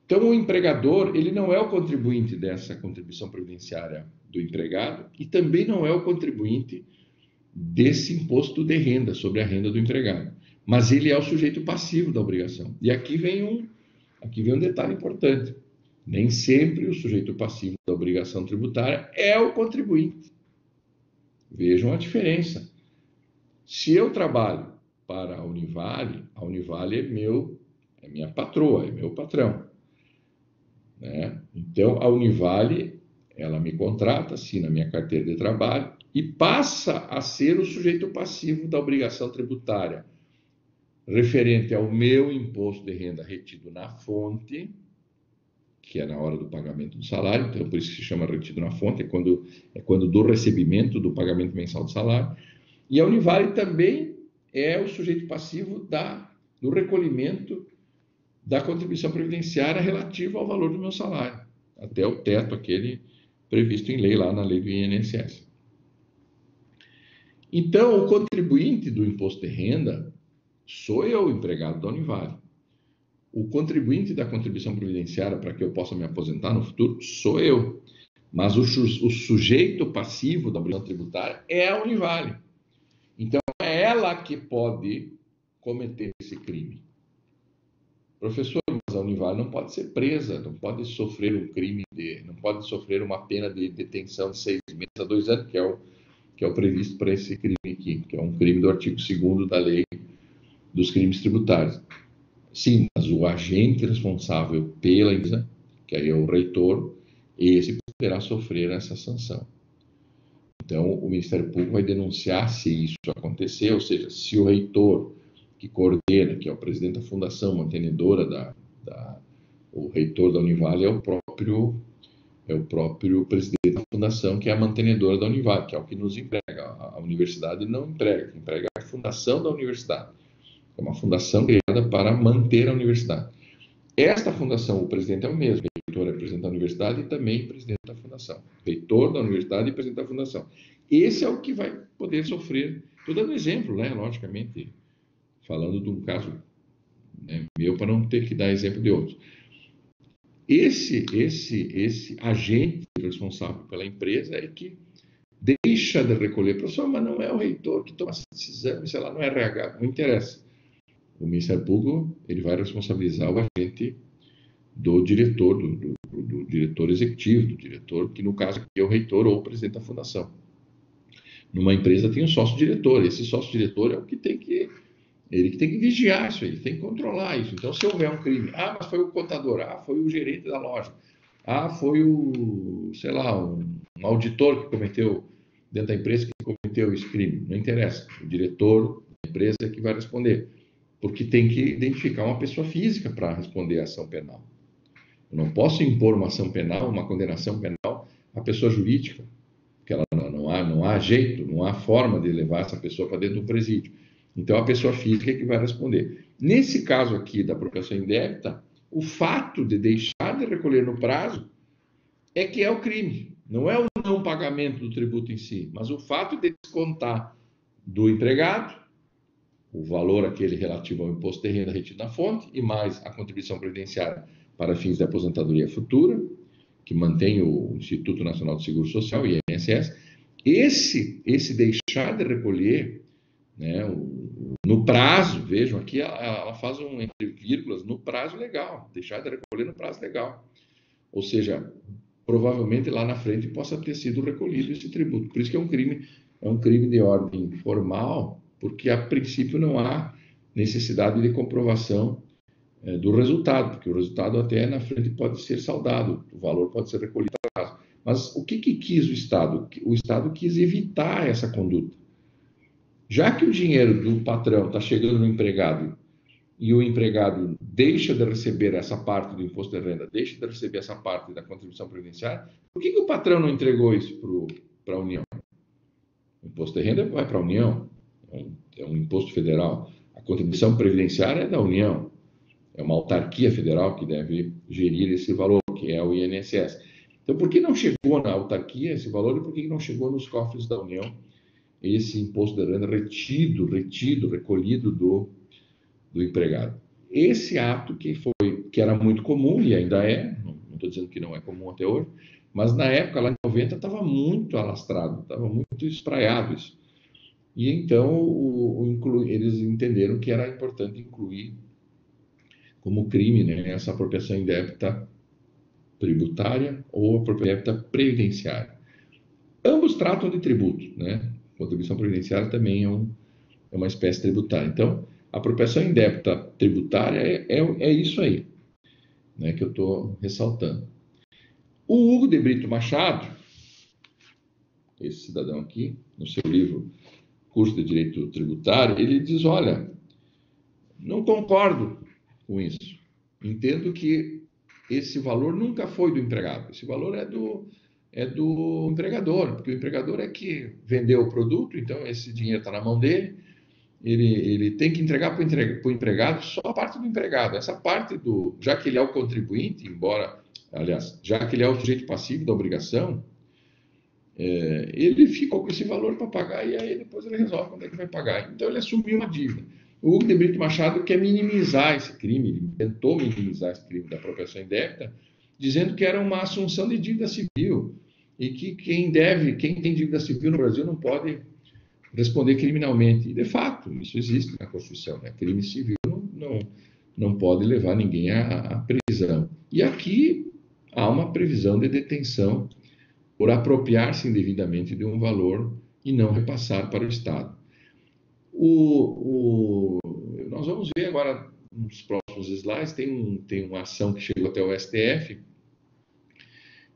Então, o empregador, ele não é o contribuinte dessa contribuição previdenciária do empregado e também não é o contribuinte desse imposto de renda, sobre a renda do empregado. Mas ele é o sujeito passivo da obrigação. E aqui vem um detalhe importante. Nem sempre o sujeito passivo da obrigação tributária é o contribuinte. Vejam a diferença. Se eu trabalho para a Univale é minha patroa, é meu patrão, né? Então, a Univale, ela me contrata, assina minha carteira de trabalho e passa a ser o sujeito passivo da obrigação tributária referente ao meu imposto de renda retido na fonte, que é na hora do pagamento do salário, então por isso que se chama retido na fonte, é quando do recebimento do pagamento mensal do salário. E a Univale também é o sujeito passivo do recolhimento da contribuição previdenciária relativa ao valor do meu salário, até o teto aquele previsto em lei, lá na lei do INSS. Então, o contribuinte do imposto de renda sou eu, empregado da Univale. O contribuinte da contribuição previdenciária para que eu possa me aposentar no futuro sou eu. Mas o sujeito passivo da obrigação tributária é a Univale. Então, é ela que pode cometer esse crime. Professor, mas a Univale não pode ser presa, não pode sofrer um crime, não pode sofrer uma pena de detenção de 6 meses a 2 anos, que é o previsto para esse crime aqui, que é um crime do artigo 2º da Lei dos Crimes Tributários. Sim, mas o agente responsável pela empresa, que aí é o reitor, esse poderá sofrer essa sanção. Então, o Ministério Público vai denunciar se isso acontecer, ou seja, se o reitor que coordena, que é o presidente da fundação mantenedora o reitor da Univale é o próprio presidente da fundação, que é a mantenedora da Univale, que é o que nos emprega. A universidade não emprega, quem emprega é a fundação da universidade. É uma fundação criada para manter a universidade. Esta fundação, o presidente é o mesmo, o reitor é presidente da universidade e também presidente da fundação. Reitor da universidade e presidente da fundação. Esse é o que vai poder sofrer. Estou dando exemplo, né? Logicamente, falando de um caso, né, meu, para não ter que dar exemplo de outros. Esse agente responsável pela empresa é que deixa de recolher. Professor, mas não é o reitor que toma essa decisão, sei lá, não é RH, não interessa. O Ministério Público ele vai responsabilizar o agente do diretor, do diretor executivo, do diretor, que no caso aqui é o reitor ou o presidente da fundação. Numa empresa tem um sócio-diretor, esse sócio-diretor é o que tem que, ele que tem que vigiar isso, ele tem que controlar isso. Então, se houver um crime, mas foi o contador, foi o gerente da loja, foi o, sei lá, um auditor que cometeu, dentro da empresa, que cometeu esse crime, não interessa, o diretor da empresa é que vai responder, porque tem que identificar uma pessoa física para responder a ação penal. Eu não posso impor uma ação penal, uma condenação penal à pessoa jurídica, porque ela não há jeito, não há forma de levar essa pessoa para dentro do presídio. Então, a pessoa física é que vai responder. Nesse caso aqui da apropriação indébita, o fato de deixar de recolher no prazo é que é o crime. Não é o não pagamento do tributo em si, mas o fato de descontar do empregado o valor aquele relativo ao imposto de renda retido na fonte e mais a contribuição previdenciária para fins de aposentadoria futura, que mantém o Instituto Nacional do Seguro Social, o INSS. Esse deixar de recolher, né, no prazo, vejam aqui, ela faz um entre vírgulas, no prazo legal, deixar de recolher no prazo legal. Ou seja, provavelmente lá na frente possa ter sido recolhido esse tributo. Por isso que é um crime de ordem formal, porque a princípio não há necessidade de comprovação do resultado, porque o resultado até na frente pode ser saldado, o valor pode ser recolhido a prazo. Mas o que quis o Estado? O Estado quis evitar essa conduta. Já que o dinheiro do patrão está chegando no empregado e o empregado deixa de receber essa parte do imposto de renda, deixa de receber essa parte da contribuição previdenciária, por que o patrão não entregou isso para a União? O imposto de renda vai para a União, é um imposto federal. A contribuição previdenciária é da União. É uma autarquia federal que deve gerir esse valor, que é o INSS. Então, por que não chegou na autarquia esse valor e por que não chegou nos cofres da União esse imposto de renda recolhido do empregado? Esse ato que era muito comum e ainda é, não estou dizendo que não é comum até hoje, mas na época, lá em 90, estava muito alastrado, estava muito espraiado isso. E então eles entenderam que era importante incluir como crime, né, essa apropriação indébita tributária ou apropriação indébita previdenciária. Ambos tratam de tributo, né? Contribuição previdenciária também é uma espécie tributária. Então, a apropriação indébita tributária é isso aí, né, que eu estou ressaltando. O Hugo de Brito Machado, esse cidadão aqui, no seu livro Curso de Direito Tributário, ele diz, olha, não concordo com isso. Entendo que esse valor nunca foi do empregado. Esse valor é do empregador, porque o empregador é que vendeu o produto, então esse dinheiro está na mão dele, ele tem que entregar para o empregado só a parte do empregado. Essa parte já que ele é o contribuinte, já que ele é o sujeito passivo da obrigação, ele ficou com esse valor para pagar e aí depois ele resolve quando é que vai pagar. Então ele assumiu uma dívida. O Hugo de Brito Machado quer minimizar esse crime, ele tentou minimizar esse crime da apropriação indébita, dizendo que era uma assunção de dívida civil e que quem tem dívida civil no Brasil não pode responder criminalmente. E, de fato, isso existe na Constituição, né? Crime civil não pode levar ninguém à prisão. E aqui há uma previsão de detenção por apropriar-se indevidamente de um valor e não repassar para o Estado. Nós vamos ver agora nos próximos slides, tem uma ação que chegou até o STF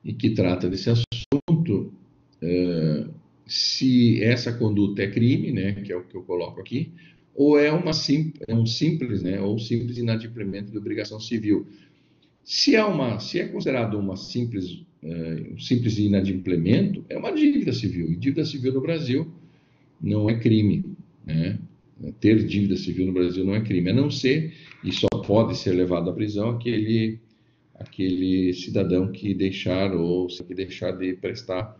e que trata desse assunto, se essa conduta é crime, né, que é o que eu coloco aqui, ou é um simples, né, ou simples inadimplemento de obrigação civil. Se é considerado um simples inadimplemento, é uma dívida civil, e dívida civil no Brasil não é crime, né? Ter dívida civil no Brasil não é crime, a não ser, e só pode ser levado à prisão aquele cidadão que deixar de prestar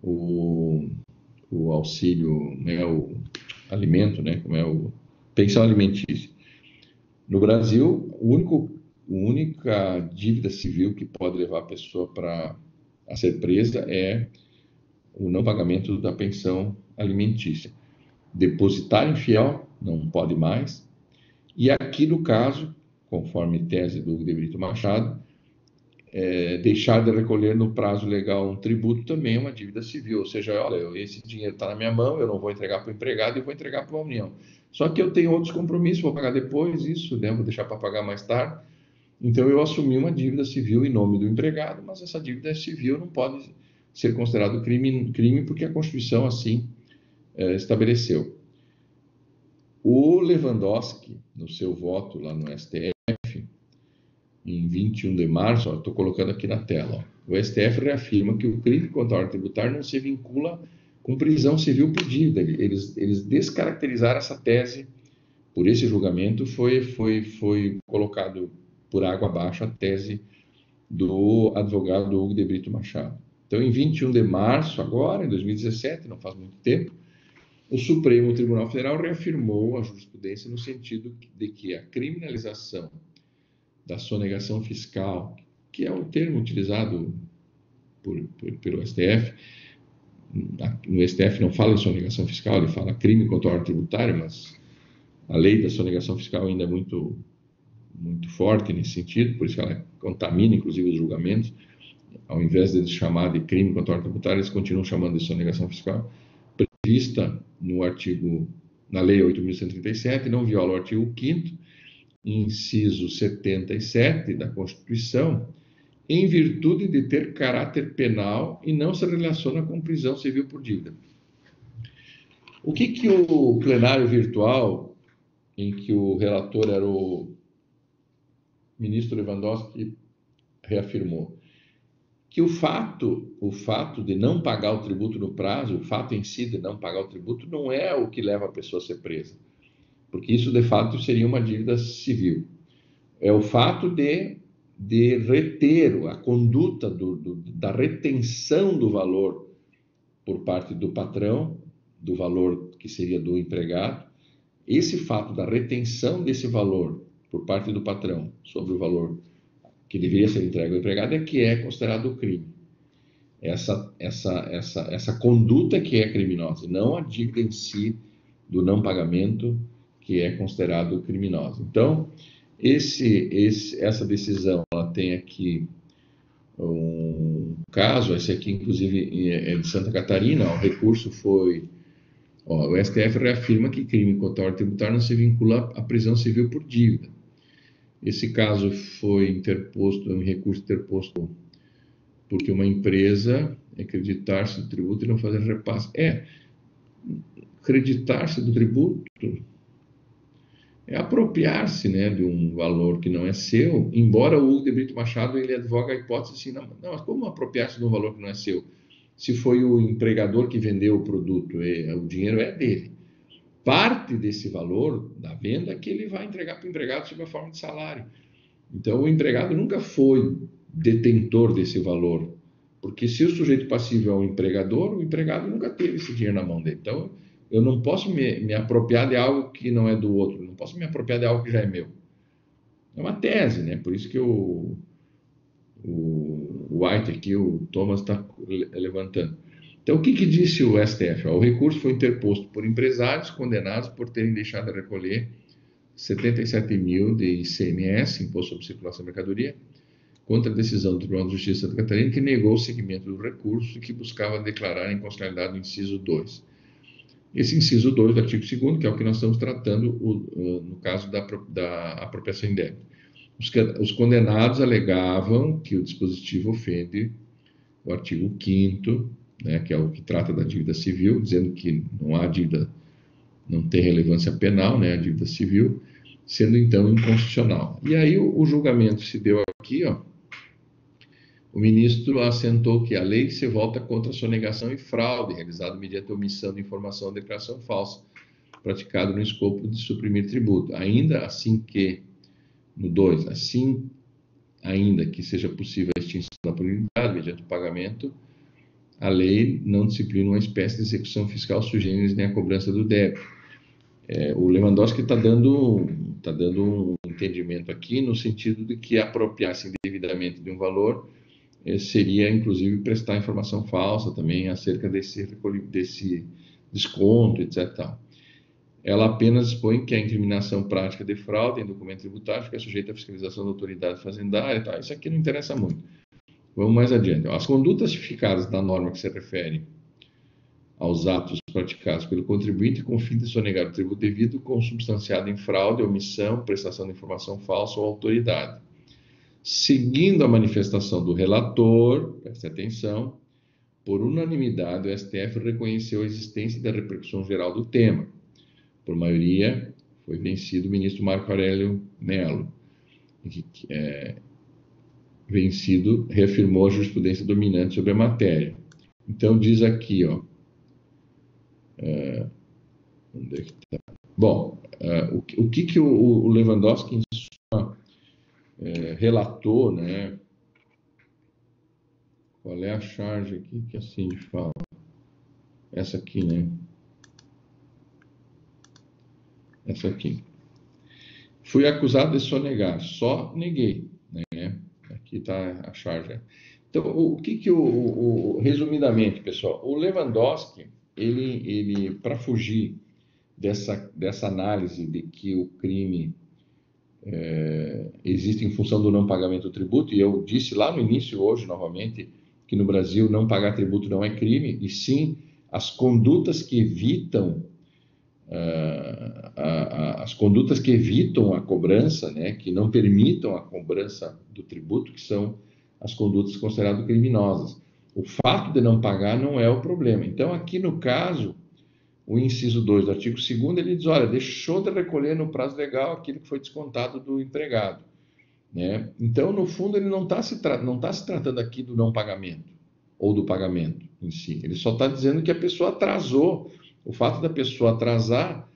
o auxílio, né, o alimento, né, como é Pensão alimentícia. No Brasil, a única dívida civil que pode levar a pessoa a ser presa é o não pagamento da pensão alimentícia. Depositário infiel não pode mais. E aqui no caso, conforme tese do Hugo de Brito Machado, deixar de recolher no prazo legal um tributo também é uma dívida civil. Ou seja, olha, esse dinheiro está na minha mão, eu não vou entregar para o empregado e vou entregar para a União. Só que eu tenho outros compromissos, vou pagar depois isso, né? Vou deixar para pagar mais tarde. Então eu assumi uma dívida civil em nome do empregado, mas essa dívida civil não pode ser considerado crime porque a Constituição assim estabeleceu. O Lewandowski, no seu voto lá no STF, em 21 de março, estou colocando aqui na tela, o STF reafirma que o crime contra a ordem tributária não se vincula com prisão civil por dívida. Eles descaracterizaram essa tese. Por esse julgamento foi colocado por água abaixo a tese do advogado Hugo de Brito Machado. Então, em 21 de março, agora, em 2017, não faz muito tempo, o Supremo Tribunal Federal reafirmou a jurisprudência no sentido de que a criminalização da sonegação fiscal, que é o termo utilizado pelo STF, no STF não fala em sonegação fiscal, ele fala crime contra a ordem tributária, mas a lei da sonegação fiscal ainda é muito forte nesse sentido, por isso que ela contamina, inclusive, os julgamentos. Ao invés de eles chamar de crime contra a ordem tributária, eles continuam chamando de sonegação fiscal, prevista na Lei 8.137, não viola o artigo 5º, inciso 77 da Constituição, em virtude de ter caráter penal e não se relaciona com prisão civil por dívida. O que o plenário virtual, em que o relator era o ministro Lewandowski, reafirmou? Que o fato de não pagar o tributo no prazo, o fato em si de não pagar o tributo, não é o que leva a pessoa a ser presa, porque isso, de fato, seria uma dívida civil. É o fato de reter a conduta da retenção do valor por parte do patrão, do valor que seria do empregado. Esse fato da retenção desse valor por parte do patrão sobre o valor que deveria ser entregue ao empregado é que é considerado crime. Essa conduta que é criminosa, não a dívida em si do não pagamento que é considerado criminosa. Então, essa decisão, ela tem aqui um caso, esse aqui inclusive é de Santa Catarina, o recurso foi... o STF reafirma que crime contra a ordem tributária não se vincula à prisão civil por dívida. Esse caso foi interposto, um recurso interposto porque uma empresa acreditar-se do tributo e não fazer repasse. Acreditar-se do tributo é apropriar-se, né, de um valor que não é seu, embora o Hugo de Brito Machado ele advoga a hipótese assim, não, mas como apropriar-se de um valor que não é seu? Se foi o empregador que vendeu o produto, o dinheiro é dele. Parte desse valor da venda que ele vai entregar para o empregado sob a forma de salário. Então, o empregado nunca foi detentor desse valor, porque se o sujeito passivo é o empregador, o empregado nunca teve esse dinheiro na mão dele. Então, eu não posso me apropriar de algo que não é do outro, não posso me apropriar de algo que já é meu. É uma tese, né? Por isso que o White aqui, o Thomas está levantando. Então, o que disse o STF? O recurso foi interposto por empresários condenados por terem deixado de recolher 77 mil de ICMS, Imposto sobre Circulação de Mercadoria, contra a decisão do Tribunal de Justiça de Santa Catarina, que negou o segmento do recurso e que buscava declarar a inconstitucionalidade do inciso 2. Esse inciso 2 do artigo 2º, que é o que nós estamos tratando no caso da apropriação indébita. Os condenados alegavam que o dispositivo ofende o artigo 5º, né, que é o que trata da dívida civil, dizendo que não há dívida, não tem relevância penal, né, a dívida civil, sendo então inconstitucional. E aí o julgamento se deu aqui, o ministro assentou que a lei se volta contra a sonegação e fraude realizada mediante omissão de informação ou declaração falsa, praticado no escopo de suprimir tributo, ainda assim que, no 2, assim ainda que seja possível a extinção da punibilidade mediante o pagamento, a lei não disciplina uma espécie de execução fiscal sui generis nem a cobrança do débito. O Lewandowski tá dando um entendimento aqui no sentido de que apropriar-se indevidamente de um valor seria, inclusive, prestar informação falsa também acerca desse desconto, etc. Tal. Ela apenas expõe que a incriminação prática de fraude em documento tributário fica sujeita à fiscalização da autoridade fazendária e tal. Isso aqui não interessa muito. Vamos mais adiante. As condutas tipificadas na norma que se refere aos atos praticados pelo contribuinte com o fim de sonegar o tributo devido consubstanciado em fraude, omissão, prestação de informação falsa ou autoridade. Seguindo a manifestação do relator, preste atenção, por unanimidade o STF reconheceu a existência da repercussão geral do tema. Por maioria, foi vencido o ministro Marco Aurélio Mello, vencido, reafirmou a jurisprudência dominante sobre a matéria. Então, diz aqui, ó, onde é que tá? Bom, o que o Lewandowski, em sua relator, né? Qual é a charge aqui que assim fala? Essa aqui, né? Essa aqui. Fui acusado de sonegar, só neguei, né? Aqui está a charge. Então, resumidamente, pessoal, o Lewandowski, ele para fugir dessa análise de que o crime existe em função do não pagamento do tributo, e eu disse lá no início, hoje, novamente, que no Brasil não pagar tributo não é crime, e sim as condutas que evitam a cobrança, né, que não permitam a cobrança do tributo, que são as condutas consideradas criminosas. O fato de não pagar não é o problema. Então, aqui no caso, o inciso 2 do artigo 2º, ele diz, olha, deixou de recolher no prazo legal aquilo que foi descontado do empregado, né? Então, no fundo, ele não está se tratando aqui do não pagamento, ou do pagamento em si. Ele só está dizendo que a pessoa atrasou. O fato da pessoa atrasar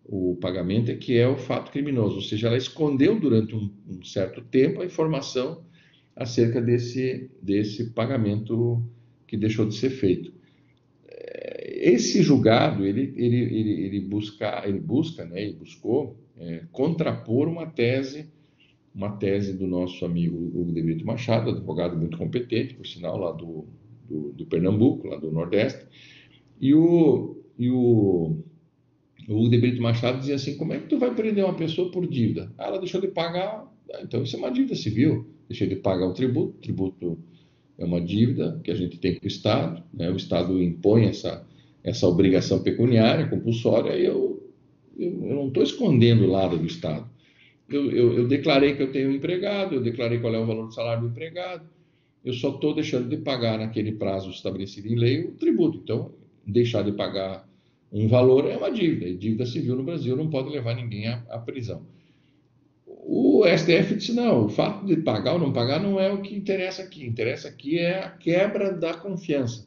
o pagamento é que é o fato criminoso, ou seja, ela escondeu durante um certo tempo a informação acerca desse pagamento que deixou de ser feito. Esse julgado, ele buscou contrapor uma tese do nosso amigo Hugo de Brito Machado, advogado muito competente, por sinal, lá do Pernambuco, lá do Nordeste, e o Hugo de Brito Machado dizia assim, como é que tu vai prender uma pessoa por dívida? Ela deixou de pagar, então isso é uma dívida civil, deixou de pagar o tributo é uma dívida que a gente tem com o Estado, né? O Estado impõe essa obrigação pecuniária, compulsória, e eu não estou escondendo o lado do Estado. Eu declarei que eu tenho um empregado, eu declarei qual é o valor do salário do empregado, eu só estou deixando de pagar naquele prazo estabelecido em lei o tributo. Então, deixar de pagar um valor é uma dívida, e dívida civil no Brasil não pode levar ninguém à prisão. O STF disse, não, o fato de pagar ou não pagar não é o que interessa aqui. Interessa aqui é a quebra da confiança.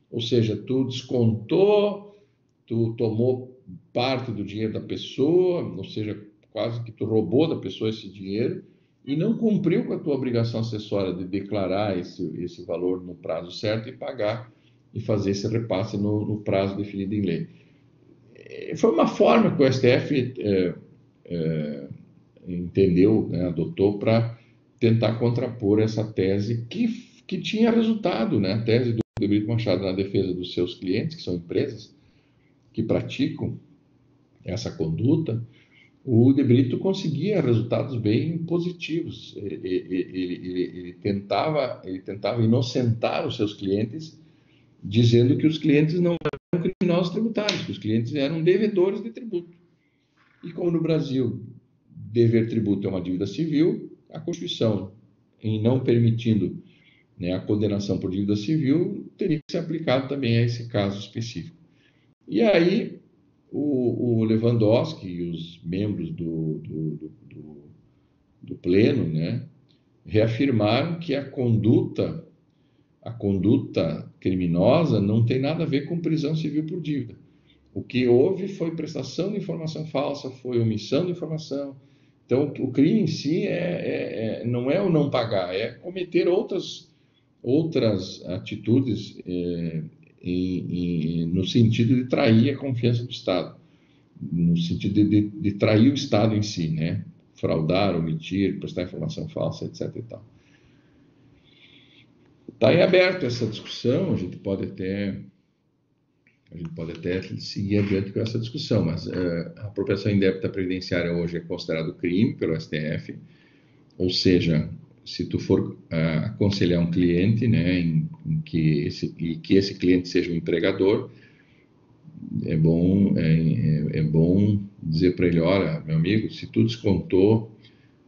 Ou seja, tu descontou, tu tomou parte do dinheiro da pessoa, ou seja, quase que tu roubou da pessoa esse dinheiro e não cumpriu com a tua obrigação acessória de declarar esse valor no prazo certo e pagar e fazer esse repasse no prazo definido em lei. Foi uma forma que o STF entendeu, né, adotou para tentar contrapor essa tese que tinha resultado, né, a tese do Brito Machado na defesa dos seus clientes, que são empresas que praticam essa conduta. O De Brito conseguia resultados bem positivos. Ele tentava inocentar os seus clientes, dizendo que os clientes não eram criminosos tributários, que os clientes eram devedores de tributo. E como no Brasil dever tributo é uma dívida civil, a Constituição, em não permitindo, né, a condenação por dívida civil, teria que ser aplicado também a esse caso específico. E aí o Lewandowski e os membros do Pleno, né, reafirmaram que a conduta criminosa não tem nada a ver com prisão civil por dívida. O que houve foi prestação de informação falsa, foi omissão de informação. Então, o crime em si não é o não pagar, é cometer outras atitudes no sentido de trair a confiança do Estado. no sentido de trair o Estado em si, né? Fraudar, omitir, prestar informação falsa, etc. e tal. Está em aberto essa discussão, a gente pode até seguir adiante com essa discussão, mas a apropriação indébita previdenciária hoje é considerado crime pelo STF, ou seja, se tu for aconselhar um cliente, né, em que esse cliente seja um empregador, é bom dizer para ele, olha, meu amigo, se tu descontou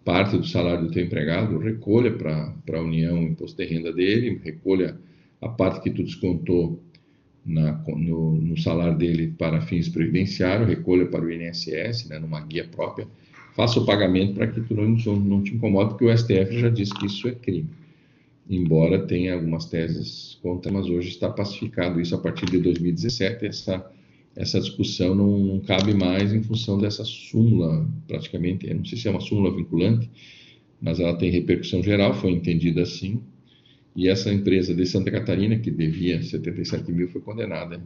parte do salário do teu empregado, recolha para a União o imposto de renda dele, recolha a parte que tu descontou no salário dele para fins previdenciários, recolha para o INSS, né, numa guia própria, faça o pagamento para que tu não te incomode, porque o STF já disse que isso é crime. Embora tenha algumas teses contra, mas hoje está pacificado isso a partir de 2017, essa discussão não cabe mais em função dessa súmula, praticamente, eu não sei se é uma súmula vinculante, mas ela tem repercussão geral, foi entendida assim, e essa empresa de Santa Catarina, que devia 77 mil, foi condenada,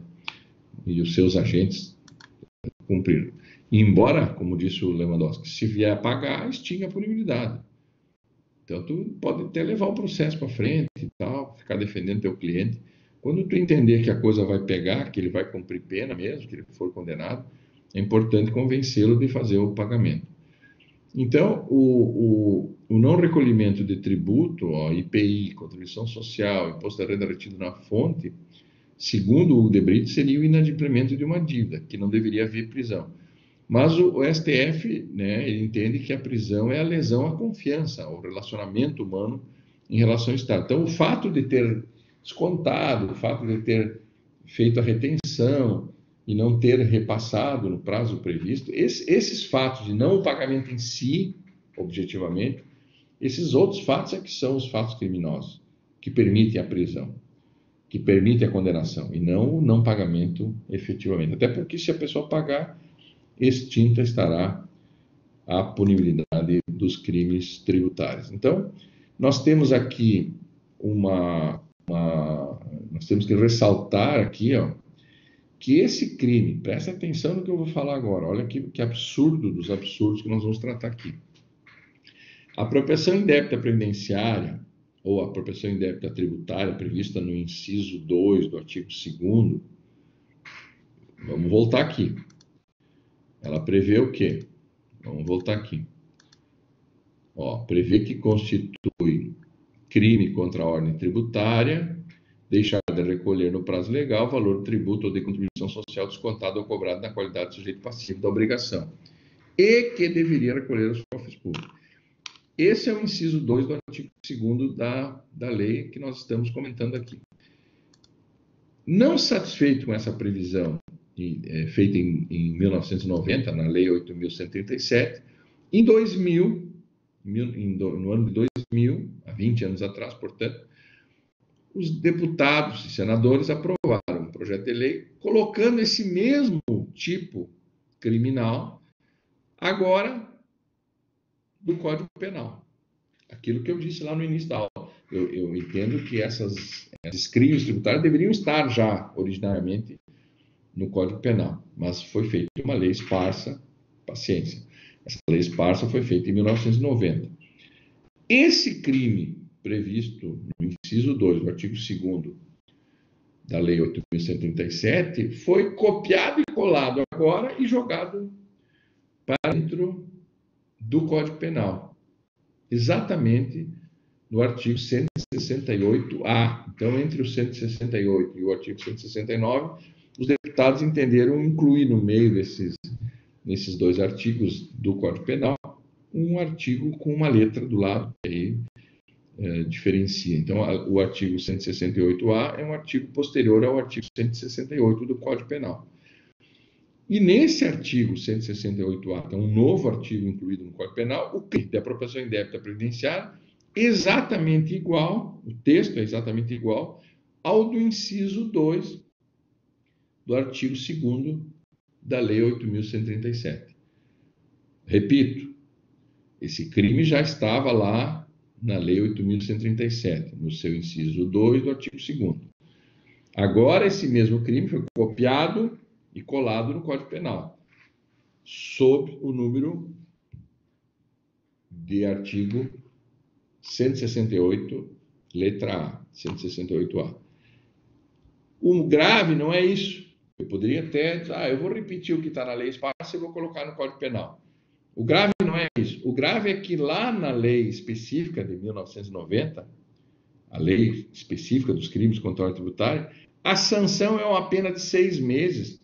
e os seus agentes cumpriram. E embora, como disse o Lewandowski, se vier a pagar, extinga a punibilidade. Então, tu pode até levar o processo para frente e tal, ficar defendendo teu cliente. Quando tu entender que a coisa vai pegar, que ele vai cumprir pena mesmo, que ele for condenado, é importante convencê-lo de fazer o pagamento. Então, o não recolhimento de tributo, IPI, contribuição social, imposto da renda retido na fonte, segundo o Debrit, seria o inadimplemento de uma dívida, que não deveria haver prisão. Mas o STF, né, ele entende que a prisão é a lesão à confiança, ao relacionamento humano em relação ao Estado. Então, o fato de ter descontado, o fato de ter feito a retenção e não ter repassado no prazo previsto, esses fatos de não o pagamento em si, objetivamente, esses outros fatos é que são os fatos criminosos, que permitem a prisão, que permitem a condenação, e não o não pagamento efetivamente. Até porque se a pessoa pagar, extinta estará a punibilidade dos crimes tributários. Então, nós temos aqui nós temos que ressaltar aqui, que esse crime, presta atenção no que eu vou falar agora, olha que absurdo dos absurdos que nós vamos tratar aqui. A apropriação indébita previdenciária, ou a apropriação indébita tributária, prevista no inciso 2 do artigo 2º, vamos voltar aqui. Ela prevê o quê? Vamos voltar aqui. Prevê que constitui crime contra a ordem tributária deixar de recolher no prazo legal o valor do tributo ou de contribuição social descontado ou cobrado na qualidade de sujeito passivo da obrigação e que deveria recolher aos cofres públicos. Esse é o inciso 2 do artigo 2º da lei que nós estamos comentando aqui. Não satisfeito com essa previsão feita em 1990, na Lei 8.137, em 2000, no ano de 2000, há 20 anos atrás, portanto, os deputados e senadores aprovaram um projeto de lei colocando esse mesmo tipo criminal agora do Código Penal. Aquilo que eu disse lá no início da aula. Eu entendo que esses crimes tributários deveriam estar já originariamente no Código Penal, mas foi feita uma lei esparsa, paciência. Essa lei esparsa foi feita em 1990. Esse crime previsto no inciso 2 do artigo 2º da Lei 8.137 foi copiado e colado agora e jogado para dentro do Código Penal, exatamente no artigo 168-A. Então, entre o 168 e o artigo 169, os deputados entenderam incluir no meio desses dois artigos do Código Penal um artigo com uma letra do lado que aí diferencia. Então, o artigo 168-A é um artigo posterior ao artigo 168 do Código Penal. E nesse artigo 168-A, que é um novo artigo incluído no Código Penal, o crime de apropriação indébita previdenciária exatamente igual, o texto é exatamente igual ao do inciso 2 do artigo 2º da Lei 8.137. Repito, esse crime já estava lá na Lei 8.137, no seu inciso 2 do artigo 2º. Agora, esse mesmo crime foi copiado e colado no Código Penal. sob o número de artigo 168, letra A, 168A. O grave não é isso. Eu poderia até dizer, eu vou repetir o que está na lei Esparça e vou colocar no Código Penal. O grave não é isso. O grave é que lá na lei específica de 1990, a lei específica dos crimes contra a ordem tributária, a sanção é uma pena de 6 meses,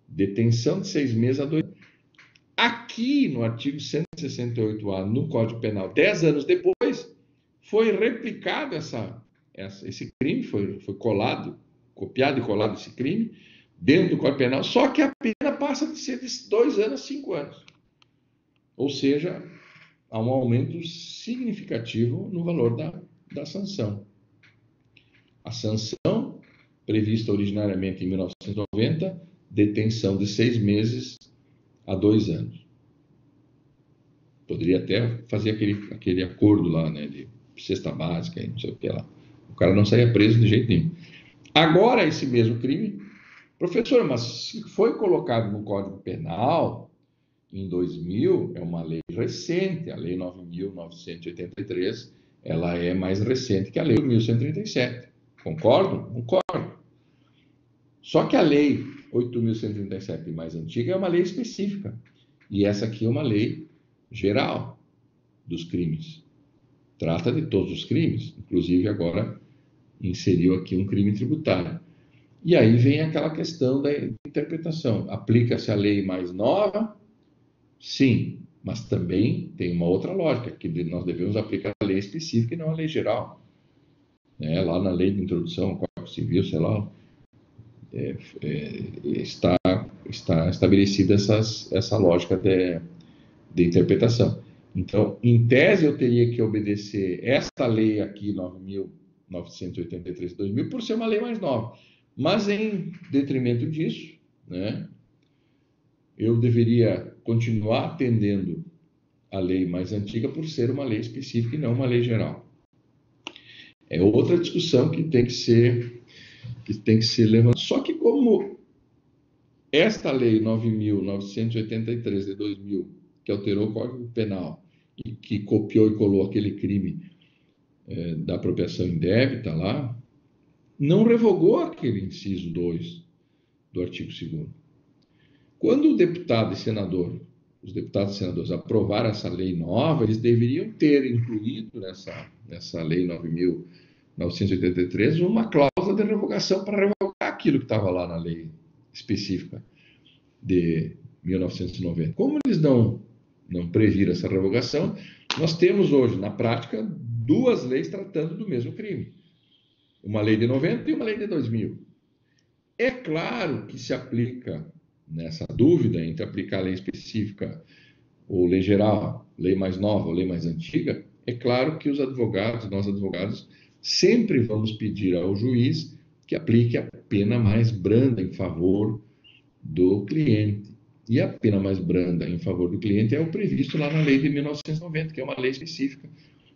detenção de 6 meses a 2 anos. Aqui, no artigo 168A, no Código Penal, 10 anos depois, foi replicado esse crime, foi colado, copiado e colado esse crime, dentro do Código Penal, só que a pena passa de ser de 2 anos a 5 anos. Ou seja, há um aumento significativo no valor da sanção. A sanção, prevista originariamente em 1990, detenção de 6 meses a 2 anos. Poderia até fazer aquele acordo lá, né, de cesta básica, não sei o que lá. O cara não saía preso de jeito nenhum. Agora, esse mesmo crime, professor, mas se foi colocado no Código Penal em 2000, é uma lei recente, a Lei 9.983, ela é mais recente que a Lei 8.137. Concordo? Concordo. Só que a Lei 8.137 mais antiga é uma lei específica. E essa aqui é uma lei geral dos crimes. Trata de todos os crimes, inclusive agora inseriu aqui um crime tributário. E aí vem aquela questão da interpretação. Aplica-se a lei mais nova? Sim, mas também tem uma outra lógica, que nós devemos aplicar a lei específica e não a lei geral. Lá na lei de introdução ao Código Civil, sei lá, está estabelecida essa lógica de interpretação. Então, em tese, eu teria que obedecer esta lei aqui, 9.983 de 2000, por ser uma lei mais nova. Mas, em detrimento disso, né, eu deveria continuar atendendo a lei mais antiga por ser uma lei específica e não uma lei geral. É outra discussão que tem que ser levantada. Só que como esta lei 9.983 de 2000, que alterou o Código Penal e que copiou e colou aquele crime da apropriação indébita lá, não revogou aquele inciso 2 do artigo 2º. Quando o deputado e senador, os deputados e senadores aprovaram essa lei nova, eles deveriam ter incluído nessa lei 9.983 uma cláusula de revogação para revogar aquilo que estava lá na lei específica de 1990. Como eles não previram essa revogação, nós temos hoje, na prática, 2 leis tratando do mesmo crime. Uma lei de 90 e uma lei de 2000. É claro que se aplica nessa dúvida entre aplicar a lei específica ou lei geral, lei mais nova ou lei mais antiga, é claro que os advogados, nós advogados, sempre vamos pedir ao juiz que aplique a pena mais branda em favor do cliente. E a pena mais branda em favor do cliente é o previsto lá na lei de 1990, que é uma lei específica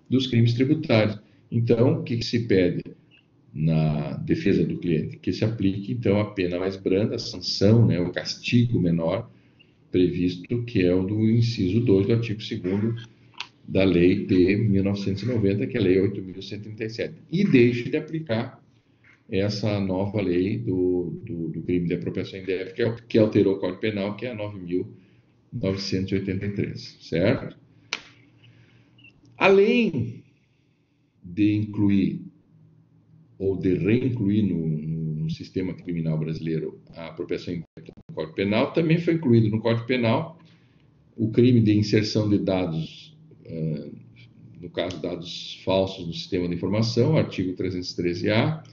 dos crimes tributários. Então, o que se pede na defesa do cliente? Que se aplique, então, a pena mais branda, a sanção, né, o castigo menor previsto, que é o do inciso 2 do artigo 2º da lei de 1990, que é a lei 8.137. E deixe de aplicar essa nova lei do crime de apropriação indébita, que alterou o Código Penal, que é a 9.983, certo? Além de incluir ou de reincluir no sistema criminal brasileiro a apropriação indébita no Código Penal, também foi incluído no Código Penal o crime de inserção de dados, no caso, dados falsos no sistema de informação, artigo 313-A,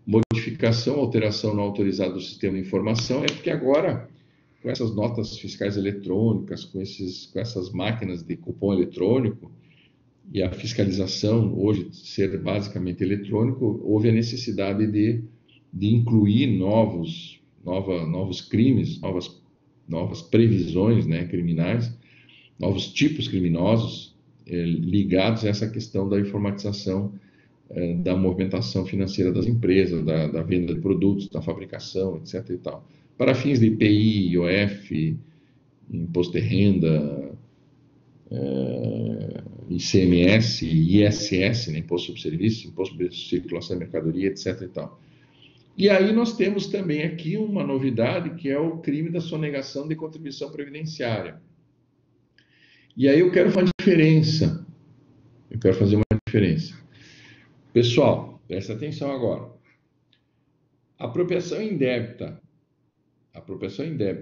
modificação, alteração não autorizada do sistema de informação, é porque agora, com essas notas fiscais eletrônicas, com essas máquinas de cupom eletrônico, e a fiscalização hoje ser basicamente eletrônico, houve a necessidade de incluir novos crimes, novas previsões, né, criminais, novos tipos criminosos ligados a essa questão da informatização da movimentação financeira das empresas, da venda de produtos, da fabricação, etc. e tal, para fins de IPI, IOF, imposto de renda, ICMS, ISS, né, imposto sobre serviço, imposto sobre circulação de mercadoria, etc. e tal. E aí nós temos também aqui uma novidade, que é o crime da sonegação de contribuição previdenciária. E aí eu quero fazer uma diferença. Eu quero fazer uma diferença. Pessoal, presta atenção agora. A apropriação indébita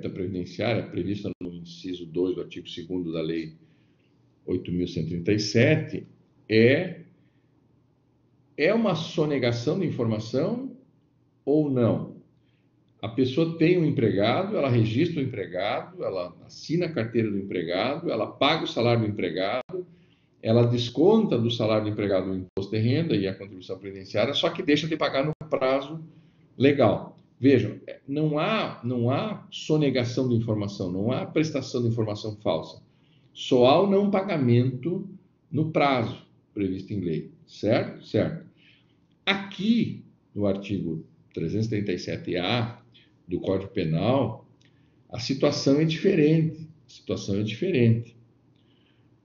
previdenciária, prevista no inciso 2 do artigo 2º da Lei 8.137, é uma sonegação de informação ou não? A pessoa tem um empregado, ela registra o empregado, ela assina a carteira do empregado, ela paga o salário do empregado, ela desconta do salário do empregado o imposto de renda e a contribuição previdenciária, só que deixa de pagar no prazo legal. Vejam, não há sonegação de informação, não há prestação de informação falsa. Só há o não pagamento no prazo previsto em lei, certo? Certo. Aqui, no artigo 337-A do Código Penal, a situação é diferente.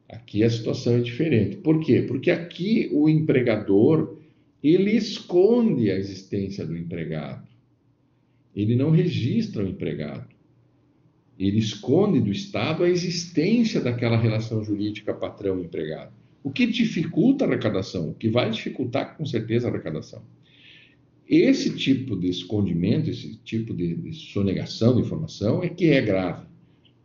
Aqui a situação é diferente. Por quê? Porque aqui o empregador, ele esconde a existência do empregado. Ele não registra o empregado. Ele esconde do Estado a existência daquela relação jurídica patrão-empregado. O que dificulta a arrecadação, o que vai dificultar com certeza a arrecadação. Esse tipo de escondimento, esse tipo de sonegação de informação é que é grave.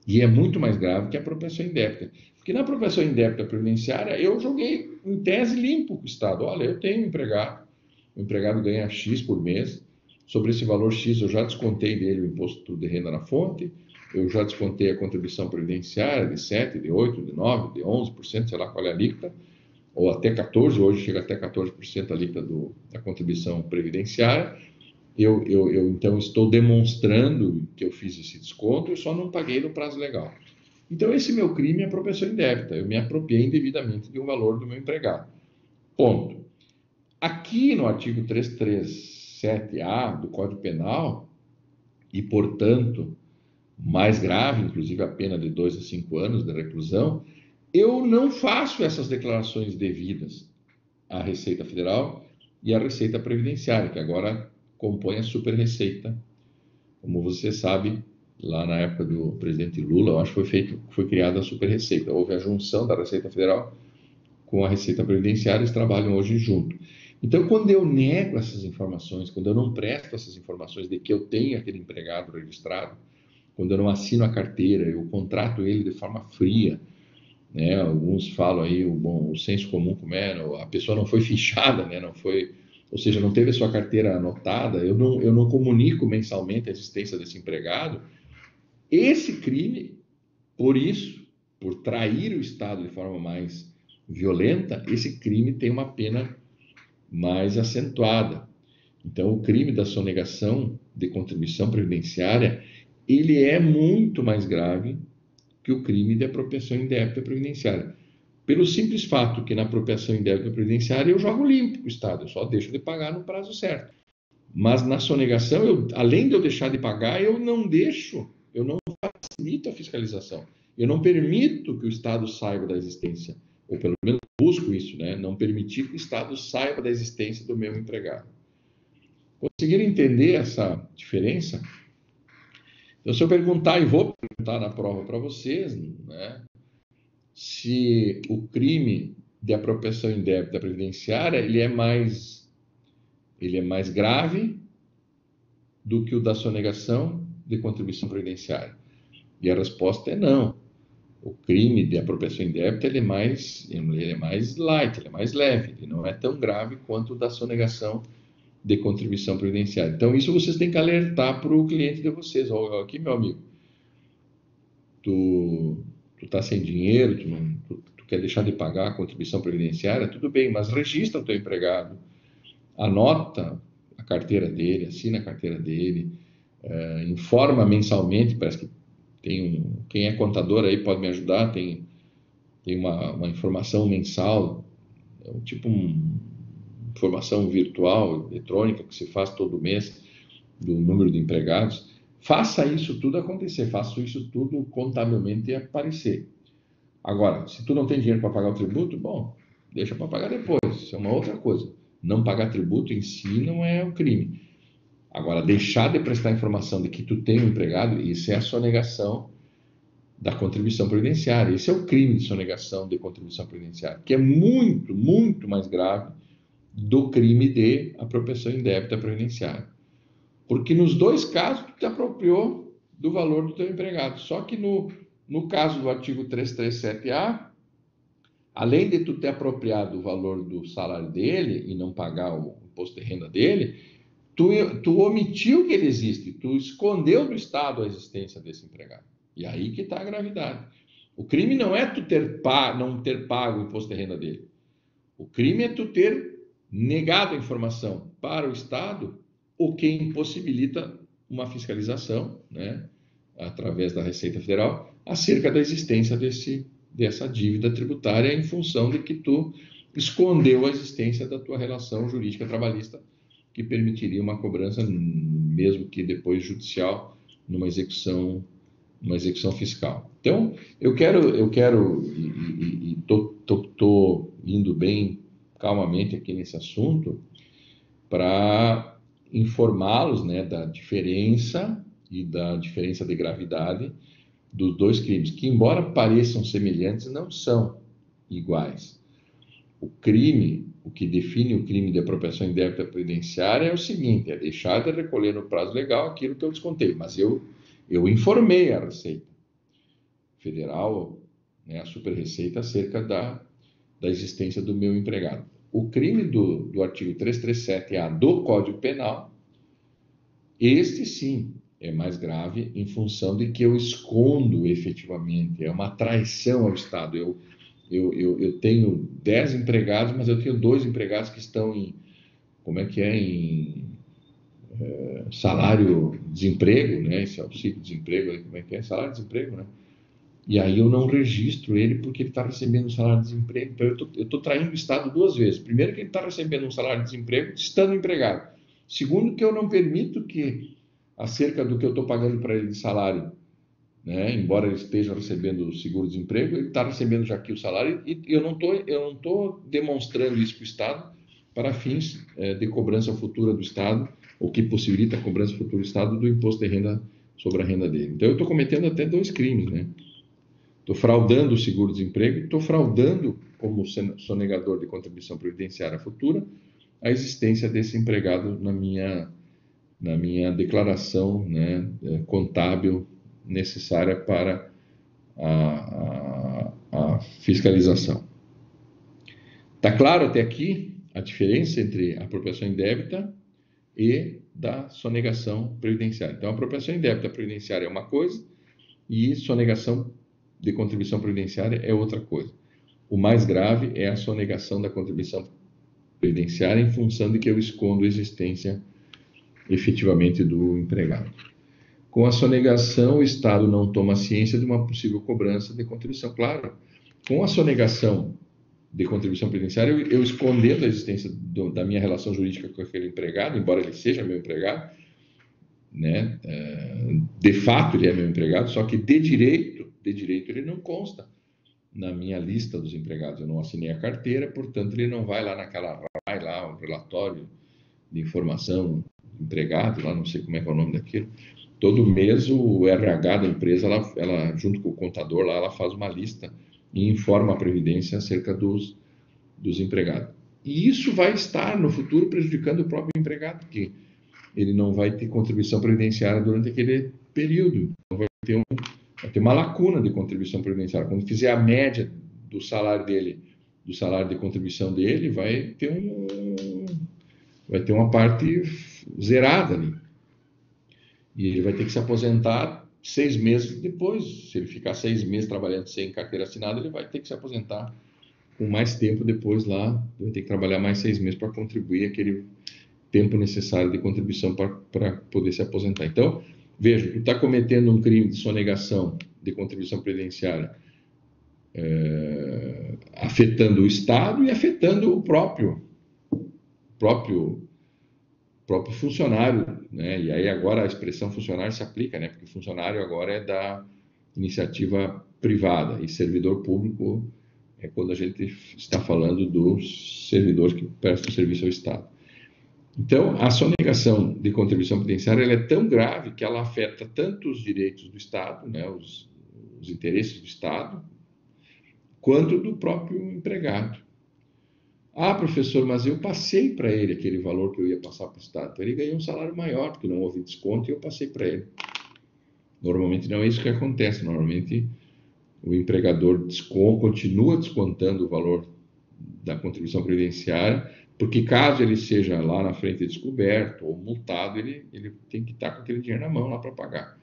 E é muito mais grave que a apropriação indébita. Porque na apropriação indébita previdenciária, eu joguei em tese limpo com o Estado. Olha, eu tenho um empregado, o empregado ganha X por mês, sobre esse valor X eu já descontei dele o imposto de renda na fonte, eu já descontei a contribuição previdenciária de 7%, de 8%, de 9%, de 11%, sei lá qual é a alíquota, ou até 14%, hoje chega até 14% a alíquota da contribuição previdenciária. Eu então estou demonstrando que eu fiz esse desconto, eu só não paguei no prazo legal. Então esse meu crime é apropriação indébita, eu me apropriei indevidamente de um valor do meu empregado. Ponto. Aqui no artigo 337-A do Código Penal, e portanto mais grave, inclusive a pena de 2 a 5 anos de reclusão, eu não faço essas declarações devidas à Receita Federal e à Receita Previdenciária, que agora compõe a Super-Receita. Como você sabe, lá na época do presidente Lula, eu acho que foi criada a Super-Receita. Houve a junção da Receita Federal com a Receita Previdenciária, eles trabalham hoje junto. Então, quando eu nego essas informações, quando eu não presto essas informações de que eu tenho aquele empregado registrado, quando eu não assino a carteira, eu contrato ele de forma fria, né? Alguns falam aí, o senso comum, como é, a pessoa não foi fichada, né? Não foi, ou seja, não teve a sua carteira anotada, eu não comunico mensalmente a existência desse empregado. Esse crime, por trair o Estado de forma mais violenta, esse crime tem uma pena mais acentuada. Então, o crime da sonegação de contribuição previdenciária, ele é muito mais grave que o crime de apropriação indébita previdenciária. Pelo simples fato que na apropriação indébita previdenciária eu jogo limpo o Estado, eu só deixo de pagar no prazo certo. Mas na sonegação, além de eu deixar de pagar, eu não facilito a fiscalização. Eu não permito que o Estado saiba da existência, ou pelo menos busco isso, né? Não permitir que o Estado saiba da existência do meu empregado. Conseguiram entender essa diferença? Então, se eu perguntar, e vou perguntar na prova para vocês, né, se o crime de apropriação indébita previdenciária ele é mais grave do que o da sonegação de contribuição previdenciária. E a resposta é não. O crime de apropriação indébita ele é mais light, ele é mais leve, ele não é tão grave quanto o da sonegação de contribuição previdenciária. Então, isso vocês têm que alertar para o cliente de vocês. Olha, aqui, meu amigo, tu tá sem dinheiro, tu quer deixar de pagar a contribuição previdenciária, tudo bem, mas registra o teu empregado, anota a carteira dele, assina a carteira dele, informa mensalmente, parece que quem é contador aí pode me ajudar, tem uma informação mensal, tipo informação virtual, eletrônica, que se faz todo mês, do número de empregados. faça isso tudo acontecer, faça isso tudo contabilmente aparecer. Agora, se tu não tem dinheiro para pagar o tributo, bom, deixa para pagar depois, isso é uma outra coisa. Não pagar tributo em si não é um crime. Agora, deixar de prestar informação de que tu tem um empregado, isso é a sonegação da contribuição previdenciária. Esse é o crime de sonegação de contribuição previdenciária, que é muito, muito mais grave do crime de apropriação indébita previdenciária. Porque nos dois casos, tu te apropriou do valor do teu empregado. Só que no caso do artigo 337A, além de tu ter apropriado o valor do salário dele e não pagar o imposto de renda dele, tu omitiu que ele existe, tu escondeu do Estado a existência desse empregado. E aí que está a gravidade. O crime não é tu não ter pago o imposto de renda dele. O crime é tu ter negado a informação para o Estado, o que impossibilita uma fiscalização, né, através da Receita Federal, acerca da existência dessa dívida tributária em função de que tu escondeu a existência da tua relação jurídica trabalhista que permitiria uma cobrança, mesmo que depois judicial, numa execução fiscal. Então, eu quero e tô indo bem calmamente aqui nesse assunto para informá-los, né, da diferença e da diferença de gravidade dos dois crimes, que embora pareçam semelhantes, não são iguais. O que define o crime de apropriação indébita previdenciária é o seguinte: é deixar de recolher no prazo legal aquilo que eu descontei, mas eu informei a Receita Federal, né, a Super-Receita, acerca da existência do meu empregado. O crime do artigo 337-A do Código Penal, este sim é mais grave em função de que eu escondo efetivamente, é uma traição ao Estado. Eu tenho 10 empregados, mas eu tenho 2 empregados que estão em, em salário-desemprego, né? Esse auxílio-desemprego, como é que é? Salário-desemprego, né? E aí eu não registro ele porque ele está recebendo um salário-desemprego. Então eu estou traindo o Estado 2 vezes. Primeiro, que ele está recebendo um salário-desemprego estando empregado. Segundo, que eu não permito que, acerca do que eu estou pagando para ele de salário, né, embora ele esteja recebendo o seguro-desemprego, ele está recebendo já aqui o salário e eu não estou demonstrando isso para o Estado para fins de cobrança futura do Estado, o que possibilita a cobrança futura do Estado do imposto de renda sobre a renda dele. Então eu estou cometendo até 2 crimes, né? Estou fraudando o seguro-desemprego, estou fraudando, como sonegador de contribuição previdenciária futura, a existência desse empregado na minha declaração, né, contábil necessária para a fiscalização. Está claro até aqui a diferença entre a apropriação indébita e da sonegação previdenciária. Então, a apropriação indébita previdenciária é uma coisa e sonegação de contribuição previdenciária é outra coisa. O mais grave é a sonegação da contribuição previdenciária em função de que eu escondo a existência efetivamente do empregado. Com a sonegação, o Estado não toma ciência de uma possível cobrança de contribuição. Claro, com a sonegação de contribuição previdenciária, eu escondendo a existência da minha relação jurídica com aquele empregado, embora ele seja meu empregado, né? De fato ele é meu empregado, só que de direito ele não consta na minha lista dos empregados. Eu não assinei a carteira, portanto ele não vai lá o relatório de informação do empregado, lá não sei como é que é o nome daquilo. Todo mês o RH da empresa, ela junto com o contador lá, ela faz uma lista e informa a Previdência acerca dos empregados. E isso vai estar no futuro prejudicando o próprio empregado, porque ele não vai ter contribuição previdenciária durante aquele período. Então vai ter uma lacuna de contribuição previdenciária. Quando fizer a média do salário dele, do salário de contribuição dele, vai ter uma parte zerada ali. E ele vai ter que se aposentar 6 meses depois. Se ele ficar 6 meses trabalhando sem carteira assinada, ele vai ter que se aposentar com mais tempo depois lá. Vai ter que trabalhar mais 6 meses para contribuir aquele tempo necessário de contribuição para poder se aposentar. Então, veja, tu está cometendo um crime de sonegação de contribuição previdenciária, afetando o Estado e afetando o próprio próprio funcionário, né? E aí agora a expressão funcionário se aplica, né? Porque funcionário agora é da iniciativa privada e servidor público é quando a gente está falando dos servidores que prestam serviço ao Estado. Então, a sonegação de contribuição previdenciária ela é tão grave que ela afeta tanto os direitos do Estado, né, os interesses do Estado, quanto do próprio empregado. Ah, professor, mas eu passei para ele aquele valor que eu ia passar para o Estado. Então, ele ganhou um salário maior, porque não houve desconto e eu passei para ele. Normalmente não é isso que acontece. Normalmente o empregador continua descontando o valor da contribuição previdenciária, porque caso ele seja lá na frente descoberto ou multado, ele tem que estar com aquele dinheiro na mão lá para pagar.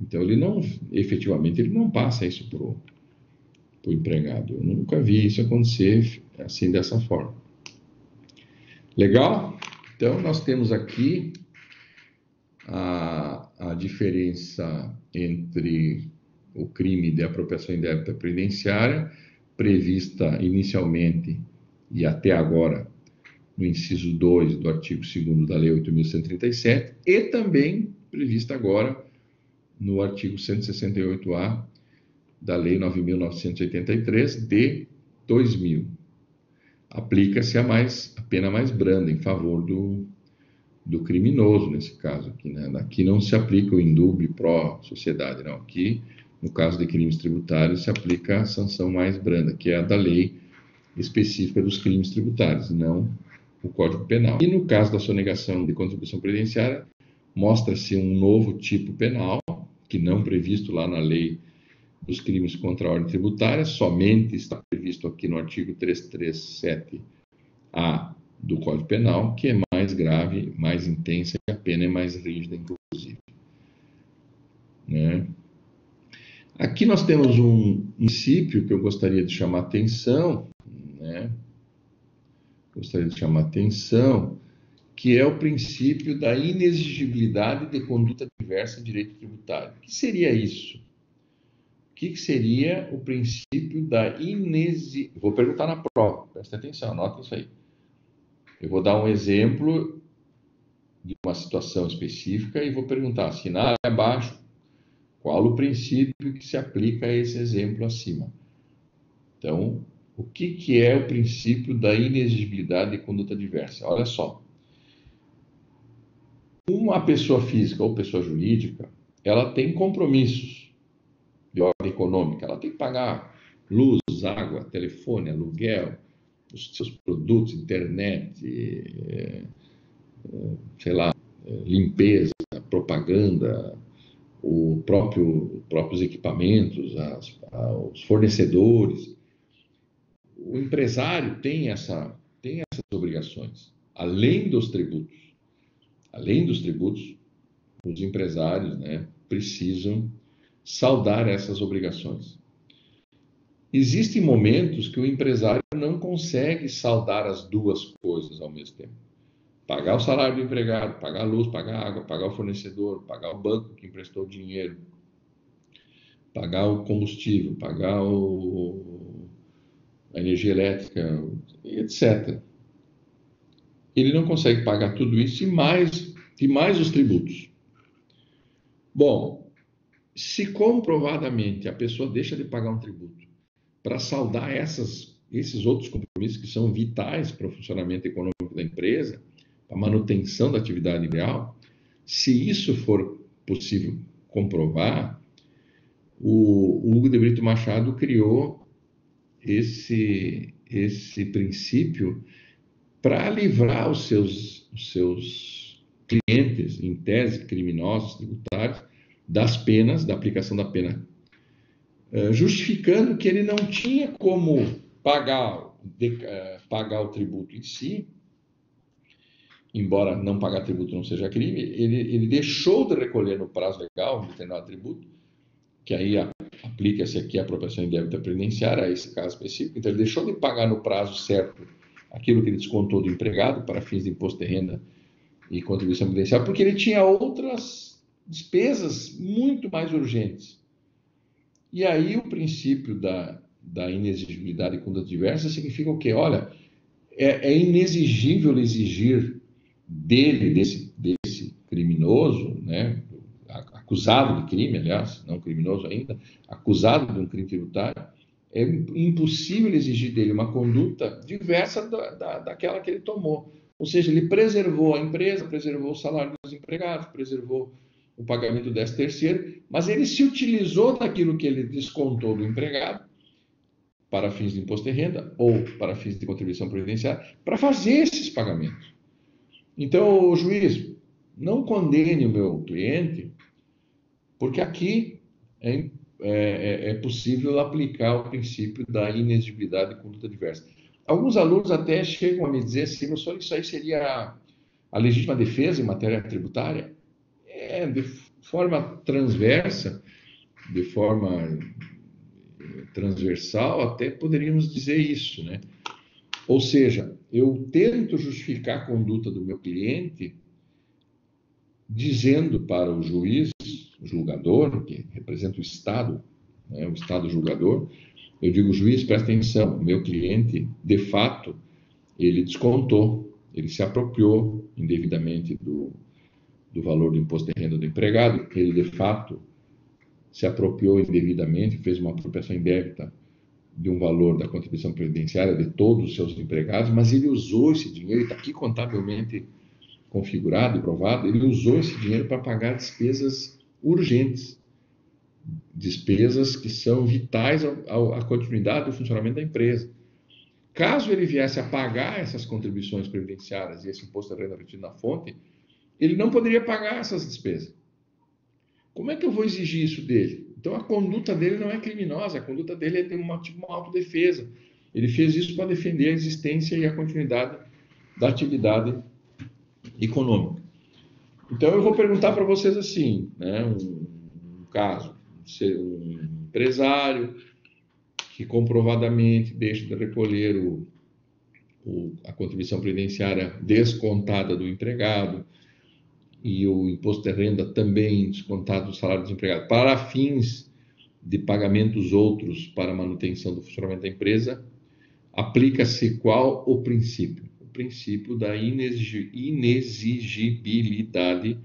Então, efetivamente, ele não passa isso para o empregado. Eu nunca vi isso acontecer assim, dessa forma. Legal? Então, nós temos aqui a diferença entre o crime de apropriação indébita previdenciária, prevista inicialmente e até agora no inciso 2 do artigo 2º da Lei 8.137 e também prevista agora no artigo 168-A da Lei 9.983 de 2000. Aplica-se a pena mais branda em favor do criminoso, nesse caso aqui, né? Aqui não se aplica o indúbio pró-sociedade, não. Aqui, no caso de crimes tributários, se aplica a sanção mais branda, que é a da lei específica dos crimes tributários, não o Código Penal. E no caso da sonegação de contribuição previdenciária, mostra-se um novo tipo penal, que não previsto lá na lei dos crimes contra a ordem tributária, somente está previsto aqui no artigo 337-A do Código Penal, que é mais grave, mais intensa e a pena é mais rígida, inclusive. Né? Aqui nós temos um princípio que eu gostaria de chamar a atenção, né? Que é o princípio da inexigibilidade de conduta diversa em direito tributário. O que seria isso? O que seria o princípio da inexigibilidade? Vou perguntar na prova, presta atenção, anota isso aí. Eu vou dar um exemplo de uma situação específica e vou perguntar, assinale abaixo, qual o princípio que se aplica a esse exemplo acima. Então, o que é o princípio da inexigibilidade de conduta diversa? Olha só. Uma pessoa física ou pessoa jurídica, ela tem compromissos de ordem econômica, ela tem que pagar luz, água, telefone, aluguel, os seus produtos, internet, limpeza, propaganda, os próprios equipamentos, os fornecedores. O empresário tem essas obrigações, além dos tributos. Além dos tributos, os empresários, né, precisam saldar essas obrigações. Existem momentos que o empresário não consegue saldar as duas coisas ao mesmo tempo. Pagar o salário do empregado, pagar a luz, pagar a água, pagar o fornecedor, pagar o banco que emprestou o dinheiro, pagar o combustível, pagar a energia elétrica, etc. Ele não consegue pagar tudo isso e mais os tributos. Bom, se comprovadamente a pessoa deixa de pagar um tributo para saldar esses outros compromissos que são vitais para o funcionamento econômico da empresa, para a manutenção da atividade real, se isso for possível comprovar, o Hugo de Brito Machado criou esse princípio para livrar os seus clientes, em tese, criminosos, tributários, das penas, da aplicação da pena, justificando que ele não tinha como pagar o tributo em si, embora não pagar tributo não seja crime, ele deixou de recolher no prazo legal um determinado tributo, que aí aplica-se aqui a apropriação indébita previdenciária, a esse caso específico, então ele deixou de pagar no prazo certo aquilo que ele descontou do empregado para fins de imposto de renda e contribuição previdenciária, porque ele tinha outras despesas muito mais urgentes. E aí o princípio da inexigibilidade de conduta diversa significa o quê? Olha, é inexigível exigir desse criminoso, né, acusado de crime, aliás, não criminoso ainda, acusado de um crime tributário, é impossível exigir dele uma conduta diversa daquela que ele tomou. Ou seja, ele preservou a empresa, preservou o salário dos empregados, preservou o pagamento do 13º, mas ele se utilizou daquilo que ele descontou do empregado para fins de imposto de renda ou para fins de contribuição previdenciária, para fazer esses pagamentos. Então, o juiz, não condene o meu cliente, porque aqui é possível aplicar o princípio da inexigibilidade de conduta diversa. Alguns alunos até chegam a me dizer assim, professor, isso aí seria a legítima defesa em matéria tributária? De forma transversa, de forma transversal, até poderíamos dizer isso, né? Ou seja, eu tento justificar a conduta do meu cliente dizendo para o juiz, o julgador, que representa o Estado, né, o Estado julgador, eu digo, juiz, presta atenção, meu cliente, de fato, ele descontou, ele se apropriou indevidamente do valor do imposto de renda do empregado, ele, de fato, se apropriou indevidamente, fez uma apropriação indébita de um valor da contribuição previdenciária de todos os seus empregados, mas ele usou esse dinheiro, está aqui contabilmente configurado e provado, ele usou esse dinheiro para pagar despesas urgentes, despesas que são vitais à continuidade do funcionamento da empresa. Caso ele viesse a pagar essas contribuições previdenciárias e esse imposto de renda retido na fonte, ele não poderia pagar essas despesas. Como é que eu vou exigir isso dele? Então, a conduta dele não é criminosa, a conduta dele é de uma autodefesa. Ele fez isso para defender a existência e a continuidade da atividade econômica. Então, eu vou perguntar para vocês assim, né, um caso, um empresário que comprovadamente deixa de recolher a contribuição previdenciária descontada do empregado e o imposto de renda também descontado do salário do empregado para fins de pagamentos outros para manutenção do funcionamento da empresa, aplica-se qual o princípio? O princípio da inexigibilidade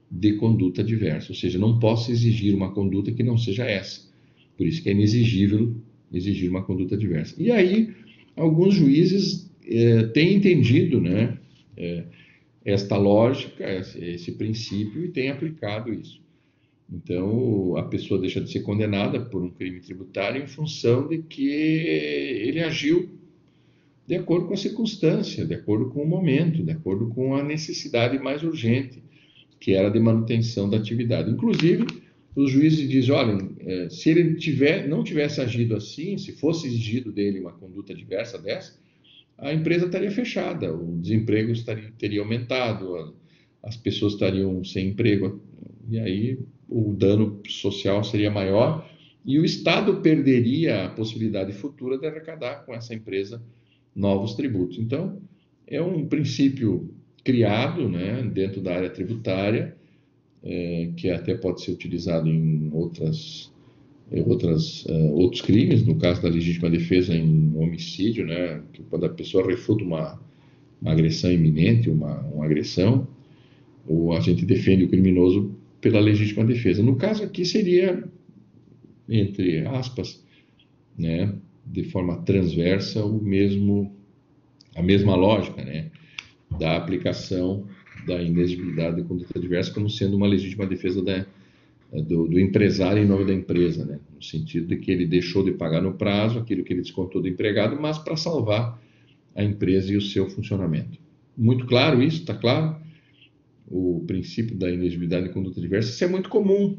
de conduta diversa, ou seja, não posso exigir uma conduta que não seja essa. Por isso que é inexigível exigir uma conduta diversa. E aí, alguns juízes têm entendido, né, esta lógica, esse princípio, e têm aplicado isso. Então, a pessoa deixa de ser condenada por um crime tributário em função de que ele agiu de acordo com a circunstância, de acordo com o momento, de acordo com a necessidade mais urgente, que era de manutenção da atividade. Inclusive, os juízes dizem, olha, se ele não tivesse agido assim, se fosse exigido dele uma conduta diversa dessa, a empresa estaria fechada, o desemprego teria aumentado, as pessoas estariam sem emprego, e aí o dano social seria maior, e o Estado perderia a possibilidade futura de arrecadar com essa empresa novos tributos. Então, é um princípio criado, né, dentro da área tributária, que até pode ser utilizado em outros crimes, no caso da legítima defesa em homicídio, né, que quando a pessoa refuta uma agressão iminente, uma agressão, ou a gente defende o criminoso pela legítima defesa. No caso aqui seria, entre aspas, né, de forma transversa, a mesma lógica, né, da aplicação da inexigibilidade de conduta diversa como sendo uma legítima defesa do empresário em nome da empresa, né, no sentido de que ele deixou de pagar no prazo aquilo que ele descontou do empregado, mas para salvar a empresa e o seu funcionamento. Muito claro isso? Está claro? O princípio da inexigibilidade de conduta diversa, isso é muito comum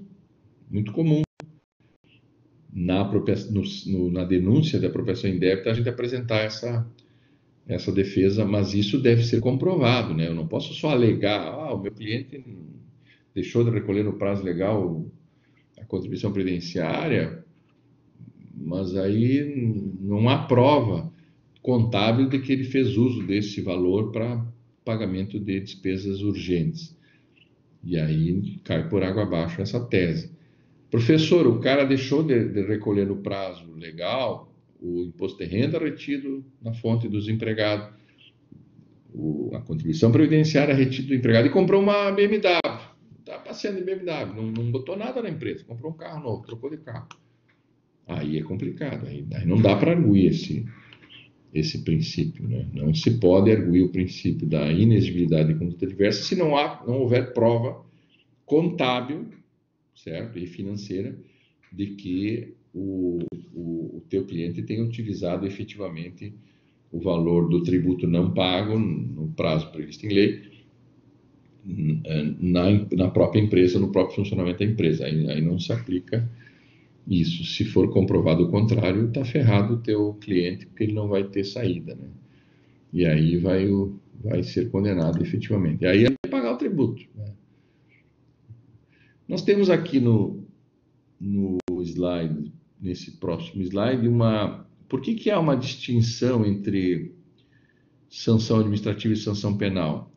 na denúncia de apropriação indébita a gente apresentar essa defesa, mas isso deve ser comprovado, né? Eu não posso só alegar, o meu cliente deixou de recolher no prazo legal a contribuição previdenciária, mas aí não há prova contábil de que ele fez uso desse valor para pagamento de despesas urgentes. E aí cai por água abaixo essa tese. Professor, o cara deixou de recolher no prazo legal o imposto de renda retido na fonte dos empregados, a contribuição previdenciária retida do empregado e comprou uma BMW. Está passeando em BMW, não botou nada na empresa, comprou um carro novo, trocou de carro. Aí é complicado, aí não dá para arguir esse princípio, né? Não se pode arguir o princípio da inexigibilidade de conduta adversa se não houver prova contábil, certo, e financeira de que o teu cliente tenha utilizado efetivamente o valor do tributo não pago no prazo previsto em lei na própria empresa, no próprio funcionamento da empresa. Aí não se aplica isso. Se for comprovado o contrário, está ferrado o teu cliente, porque ele não vai ter saída, né? E aí vai ser condenado efetivamente. E aí é pagar o tributo, né? Nós temos aqui no slide, nesse próximo slide, por que há uma distinção entre sanção administrativa e sanção penal?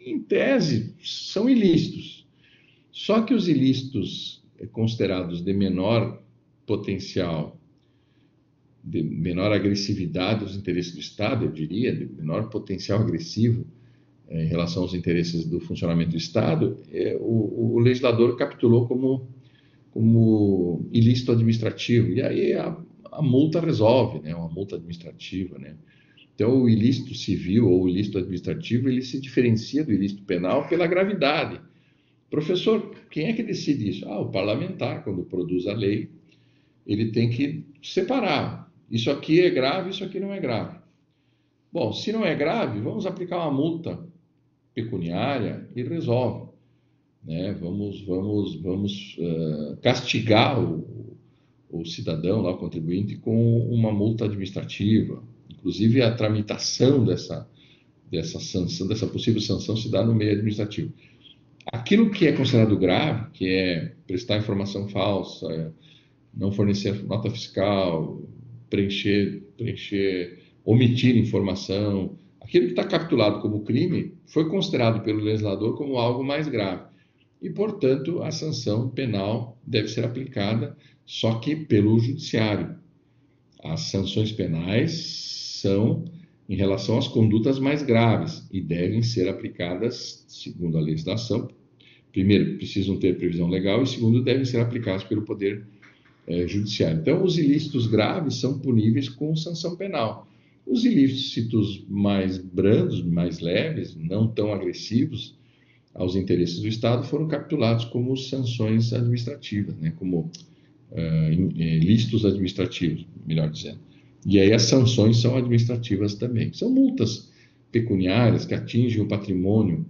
Em tese, são ilícitos. Só que os ilícitos considerados de menor potencial, de menor agressividade aos interesses do Estado, eu diria, de menor potencial agressivo em relação aos interesses do funcionamento do Estado, o legislador capitulou como ilícito administrativo. E aí a multa resolve, né? Uma multa administrativa, né? Então, o ilícito civil ou o ilícito administrativo, ele se diferencia do ilícito penal pela gravidade. Professor, quem é que decide isso? O parlamentar, quando produz a lei, ele tem que separar. Isso aqui é grave, isso aqui não é grave. Bom, se não é grave, vamos aplicar uma multa pecuniária e resolve, né? Vamos castigar o cidadão, lá, o contribuinte, com uma multa administrativa. Inclusive, a tramitação dessa sanção, dessa possível sanção, se dá no meio administrativo. Aquilo que é considerado grave, que é prestar informação falsa, não fornecer nota fiscal, omitir informação, aquilo que está capitulado como crime, foi considerado pelo legislador como algo mais grave. E, portanto, a sanção penal deve ser aplicada, só que pelo judiciário. As sanções penais são em relação às condutas mais graves e devem ser aplicadas segundo a legislação. Primeiro, precisam ter previsão legal e, segundo, devem ser aplicadas pelo Poder Judiciário. Então, os ilícitos graves são puníveis com sanção penal. Os ilícitos mais brandos, mais leves, não tão agressivos aos interesses do Estado, foram capitulados como sanções administrativas, né? Como ilícitos administrativos, melhor dizendo. E aí as sanções são administrativas também. São multas pecuniárias que atingem o patrimônio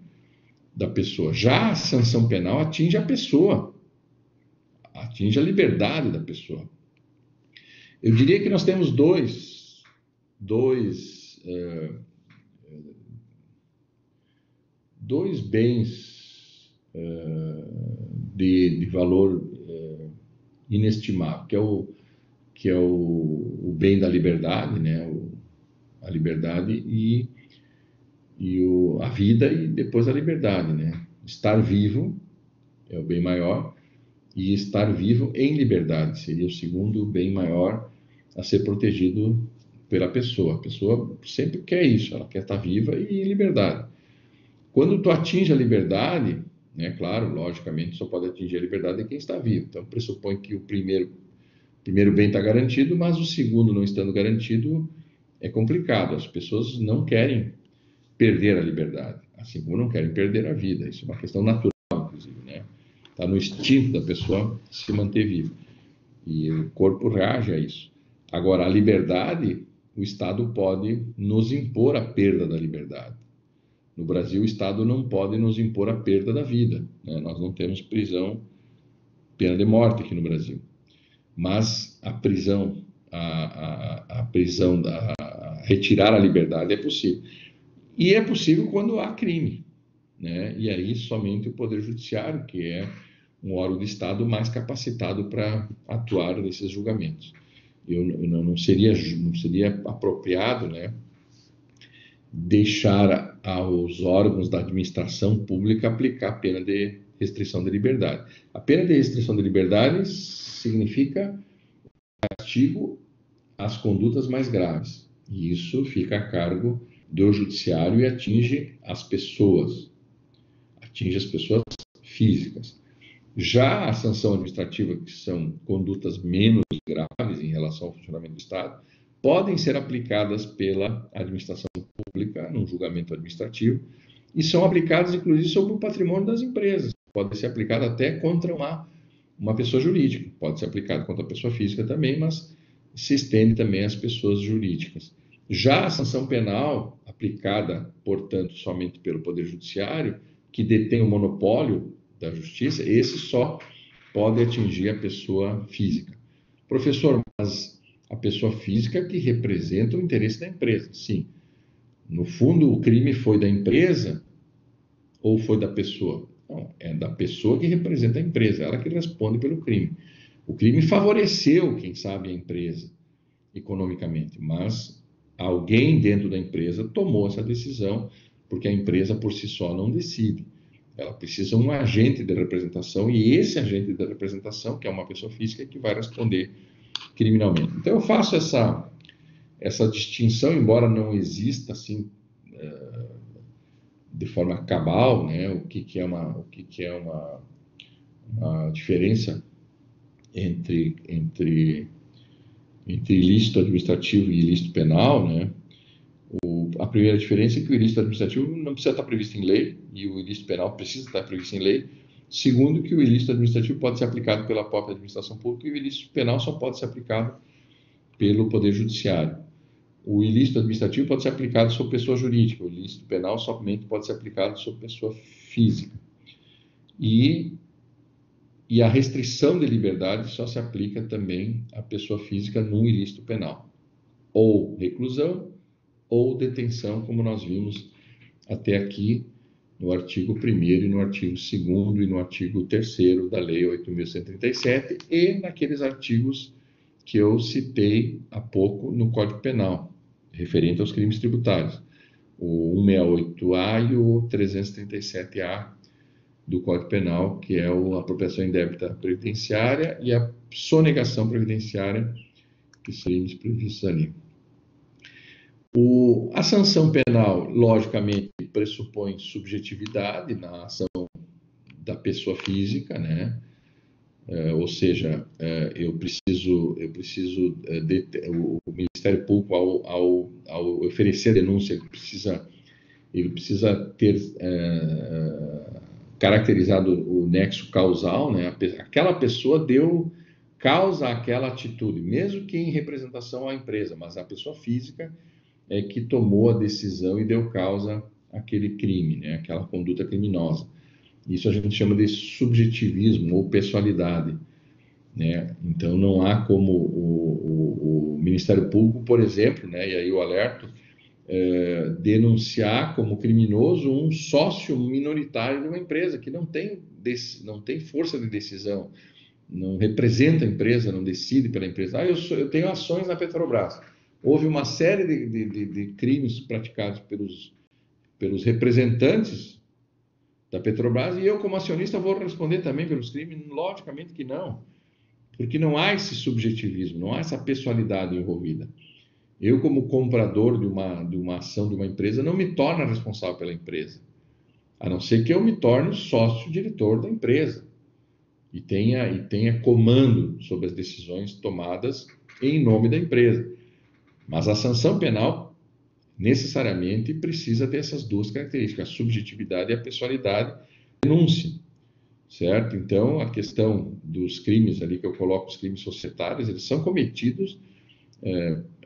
da pessoa. Já a sanção penal atinge a pessoa, atinge a liberdade da pessoa. Eu diria que nós temos dois bens de valor inestimável, que é o bem da liberdade, né? A liberdade e a vida, e depois a liberdade, né? Estar vivo é o bem maior, e estar vivo em liberdade seria o segundo bem maior a ser protegido pela pessoa. A pessoa sempre quer isso, ela quer estar viva e em liberdade. Quando tu atinge a liberdade, né, claro, logicamente, só pode atingir a liberdade de quem está vivo. Então, pressupõe que o primeiro bem está garantido, mas o segundo não estando garantido é complicado. As pessoas não querem perder a liberdade, assim como não querem perder a vida. Isso é uma questão natural, inclusive, né? Está no instinto da pessoa se manter viva. E o corpo reage a isso. Agora, a liberdade, o Estado pode nos impor a perda da liberdade. No Brasil, o Estado não pode nos impor a perda da vida, né? Nós não temos pena de morte aqui no Brasil. Mas a prisão, retirar a liberdade é possível. E é possível quando há crime, né? E aí somente o Poder Judiciário, que é um órgão do Estado mais capacitado para atuar nesses julgamentos. Não seria apropriado, né, deixar aos órgãos da administração pública aplicar a pena de restrição de liberdade. A pena de restrição de liberdade significa castigo às condutas mais graves. E isso fica a cargo do judiciário e atinge as pessoas físicas. Já a sanção administrativa, que são condutas menos graves em relação ao funcionamento do Estado, podem ser aplicadas pela administração pública num julgamento administrativo e são aplicadas, inclusive, sobre o patrimônio das empresas. Pode ser aplicada até contra uma pessoa jurídica, pode ser aplicado contra a pessoa física também, mas se estende também às pessoas jurídicas. Já a sanção penal, aplicada, portanto, somente pelo Poder Judiciário, que detém o monopólio da justiça, esse só pode atingir a pessoa física. Professor, mas a pessoa física que representa o interesse da empresa, sim. No fundo, o crime foi da empresa ou foi da pessoa? Não, é da pessoa que representa a empresa, ela que responde pelo crime. O crime favoreceu, quem sabe, a empresa economicamente, mas alguém dentro da empresa tomou essa decisão, porque a empresa por si só não decide. Ela precisa de um agente de representação, e esse agente de representação, que é uma pessoa física, que vai responder criminalmente. Então, eu faço essa distinção, embora não exista assim de forma cabal, né, o que é uma diferença entre ilícito administrativo e ilícito penal, né? A primeira diferença é que o ilícito administrativo não precisa estar previsto em lei e o ilícito penal precisa estar previsto em lei. Segundo, que o ilícito administrativo pode ser aplicado pela própria administração pública e o ilícito penal só pode ser aplicado pelo Poder Judiciário. O ilícito administrativo pode ser aplicado sobre pessoa jurídica, o ilícito penal somente pode ser aplicado sobre pessoa física. E a restrição de liberdade só se aplica também à pessoa física no ilícito penal. Ou reclusão, ou detenção, como nós vimos até aqui no artigo 1º e no artigo 2º e no artigo 3º da Lei 8.137 e naqueles artigos que eu citei há pouco no Código Penal, referente aos crimes tributários, o 168A e o 337A do Código Penal, que é a apropriação indébita previdenciária e a sonegação previdenciária, que são crimes previstos ali. A sanção penal, logicamente, pressupõe subjetividade na ação da pessoa física, né? Ou seja, o Ministério Público, ao oferecer a denúncia, ele precisa ter caracterizado o nexo causal, né? Aquela pessoa deu causa àquela atitude, mesmo que em representação à empresa, mas a pessoa física é que tomou a decisão e deu causa àquele crime, né? Aquela conduta criminosa. Isso a gente chama de subjetivismo ou pessoalidade, né? Então, não há como o Ministério Público, por exemplo, né? E aí o alerto, denunciar como criminoso um sócio minoritário de uma empresa que não tem força de decisão, não representa a empresa, não decide pela empresa. Eu tenho ações na Petrobras. Houve uma série de crimes praticados pelos representantes da Petrobras e eu, como acionista, vou responder também pelos crimes? Logicamente que não, porque não há esse subjetivismo, não há essa pessoalidade envolvida. Eu, como comprador de uma ação de uma empresa, não me torno responsável pela empresa, a não ser que eu me torne sócio-diretor da empresa e tenha comando sobre as decisões tomadas em nome da empresa. Mas a sanção penal necessariamente precisa ter essas duas características, a subjetividade e a pessoalidade, denúncia, certo? Então, a questão dos crimes ali que eu coloco, os crimes societários, eles são cometidos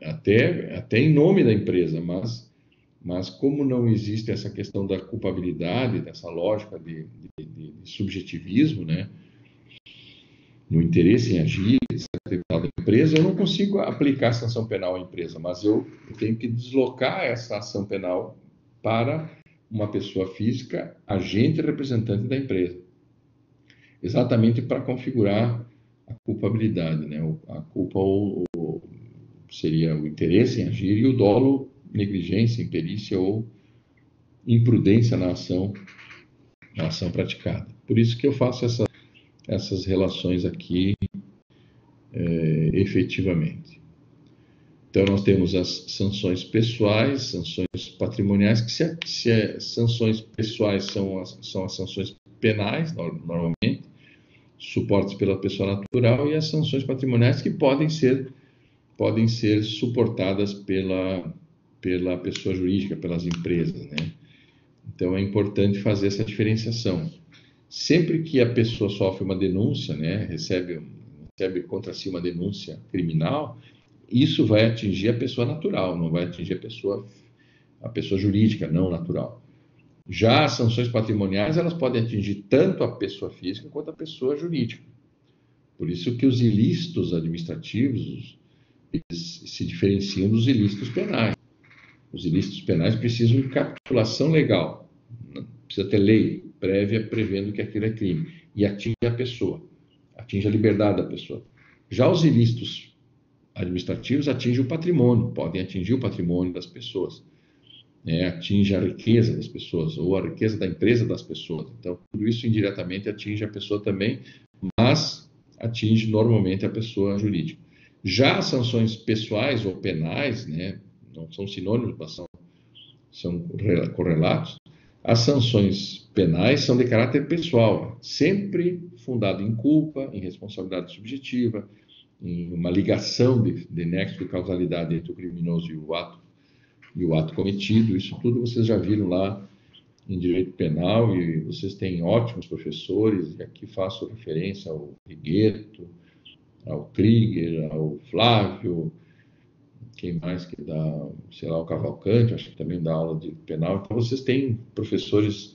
até em nome da empresa, mas como não existe essa questão da culpabilidade, dessa lógica de subjetivismo, né, no interesse em agir da empresa, eu não consigo aplicar sanção penal à empresa, mas eu tenho que deslocar essa ação penal para uma pessoa física, agente representante da empresa, exatamente para configurar a culpabilidade, né? A culpa seria o interesse em agir e o dolo, negligência, imperícia ou imprudência na ação praticada. Por isso que eu faço essas relações aqui efetivamente. Então, nós temos as sanções pessoais, sanções patrimoniais, que se sanções pessoais são as sanções penais, normalmente, suportes pela pessoa natural, e as sanções patrimoniais que podem ser suportadas pela pessoa jurídica, pelas empresas, né? Então, é importante fazer essa diferenciação. Sempre que a pessoa sofre uma denúncia, né, recebe contra si uma denúncia criminal, isso vai atingir a pessoa natural, não vai atingir a pessoa jurídica, não natural. Já as sanções patrimoniais, elas podem atingir tanto a pessoa física quanto a pessoa jurídica. Por isso que os ilícitos administrativos, eles se diferenciam dos ilícitos penais. Os ilícitos penais precisam de capitulação legal, precisa ter lei prévia prevendo que aquilo é crime, e atinge a pessoa, atinge a liberdade da pessoa. Já os ilícitos administrativos atingem o patrimônio, podem atingir o patrimônio das pessoas, né? Atinge a riqueza das pessoas, ou a riqueza da empresa das pessoas. Então, tudo isso indiretamente atinge a pessoa também, mas atinge normalmente a pessoa jurídica. Já as sanções pessoais ou penais, né, não são sinônimos, mas são correlatos. As sanções penais são de caráter pessoal, sempre fundado em culpa, em responsabilidade subjetiva, em uma ligação de nexo de causalidade entre o criminoso e o ato cometido. Isso tudo vocês já viram lá em direito penal, e vocês têm ótimos professores, e aqui faço referência ao Rigueto, ao Krieger, ao Flávio, quem mais que dá, sei lá, o Cavalcante, acho que também dá aula de penal. Então vocês têm professores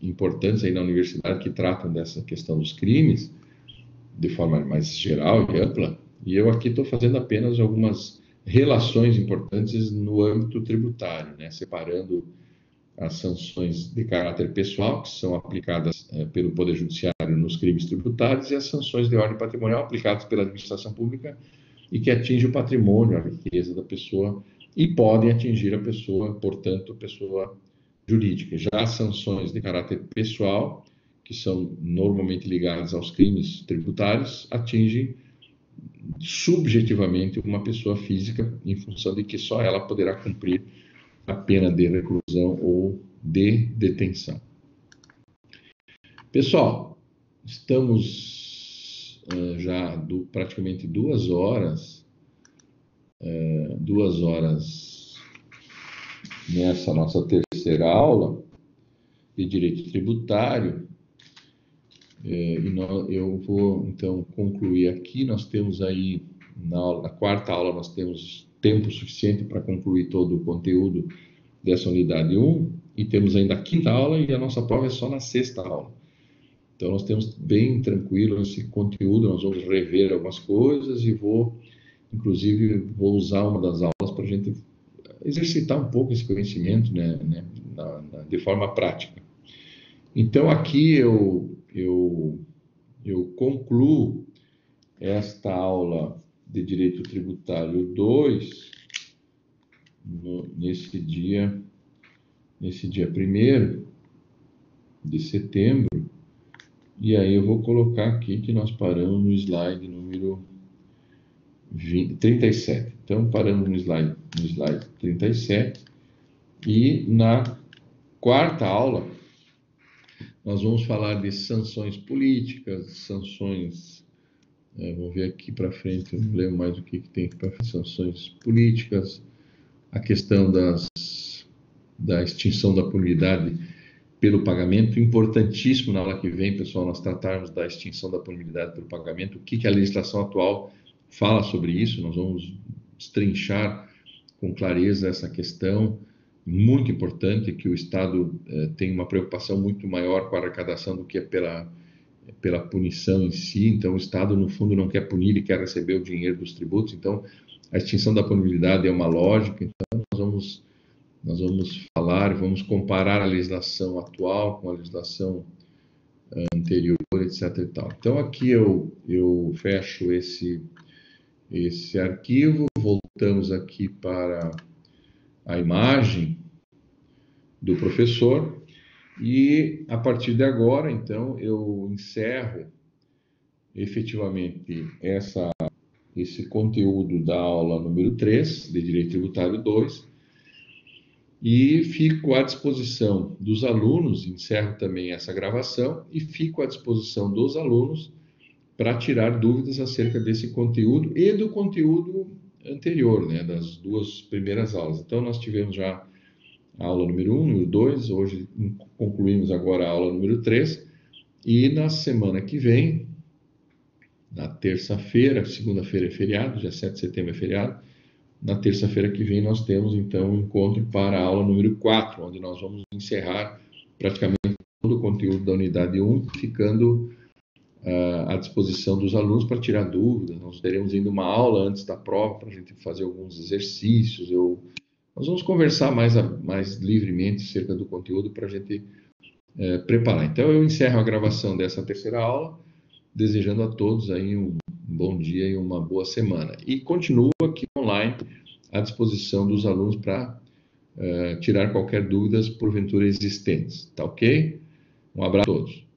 importantes aí na universidade que tratam dessa questão dos crimes de forma mais geral e ampla, e eu aqui estou fazendo apenas algumas relações importantes no âmbito tributário, né, separando as sanções de caráter pessoal, que são aplicadas pelo Poder Judiciário nos crimes tributários, e as sanções de ordem patrimonial aplicadas pela administração pública e que atingem o patrimônio, a riqueza da pessoa, e podem atingir a pessoa, portanto, a pessoa jurídica. Já as sanções de caráter pessoal, que são normalmente ligadas aos crimes tributários, atingem subjetivamente uma pessoa física, em função de que só ela poderá cumprir a pena de reclusão ou de detenção. Pessoal, estamos já praticamente 2 horas nessa nossa terceira aula de direito tributário. Eu vou, então, concluir aqui. Nós temos aí, na quarta aula, nós temos tempo suficiente para concluir todo o conteúdo dessa unidade 1, e temos ainda a quinta aula, e a nossa prova é só na sexta aula. Então, nós temos bem tranquilo esse conteúdo, nós vamos rever algumas coisas, e inclusive, vou usar uma das aulas para a gente exercitar um pouco esse conhecimento, né, de forma prática. Então, aqui eu concluo esta aula de Direito Tributário 2 nesse dia 1º de setembro, e aí eu vou colocar aqui que nós paramos no slide número 37. Então, paramos no slide 37, e na quarta aula nós vamos falar de sanções políticas, sanções, vou ver aqui para frente, eu não lembro mais o que tem aqui para frente, sanções políticas, a questão da extinção da punibilidade pelo pagamento. Importantíssimo na aula que vem, pessoal, nós tratarmos da extinção da punibilidade pelo pagamento, o que a legislação atual fala sobre isso. Nós vamos destrinchar com clareza essa questão. Muito importante que o Estado tenha uma preocupação muito maior com a arrecadação do que pela punição em si. Então, o Estado, no fundo, não quer punir, ele quer receber o dinheiro dos tributos. Então, a extinção da punibilidade é uma lógica. Então, nós vamos falar, vamos comparar a legislação atual com a legislação anterior, etc. e tal. Então, aqui eu fecho esse arquivo, voltamos aqui para a imagem do professor, e a partir de agora, então, eu encerro efetivamente essa esse conteúdo da aula número 3, de Direito Tributário 2, e fico à disposição dos alunos, encerro também essa gravação, e fico à disposição dos alunos para tirar dúvidas acerca desse conteúdo e do conteúdo anterior, né, das duas primeiras aulas. Então, nós tivemos já a aula número 1, número 2, hoje concluímos agora a aula número 3, e na semana que vem, na terça-feira, segunda-feira é feriado, dia 7 de setembro é feriado, na terça-feira que vem nós temos então um encontro para a aula número 4, onde nós vamos encerrar praticamente todo o conteúdo da unidade 1, ficando à disposição dos alunos para tirar dúvidas. Nós teremos ainda uma aula antes da prova para a gente fazer alguns exercícios. Nós vamos conversar mais livremente acerca do conteúdo para a gente preparar. Então eu encerro a gravação dessa terceira aula, desejando a todos aí um bom dia e uma boa semana. E continuo aqui online à disposição dos alunos para tirar qualquer dúvidas porventura existentes. Tá ok? Um abraço a todos.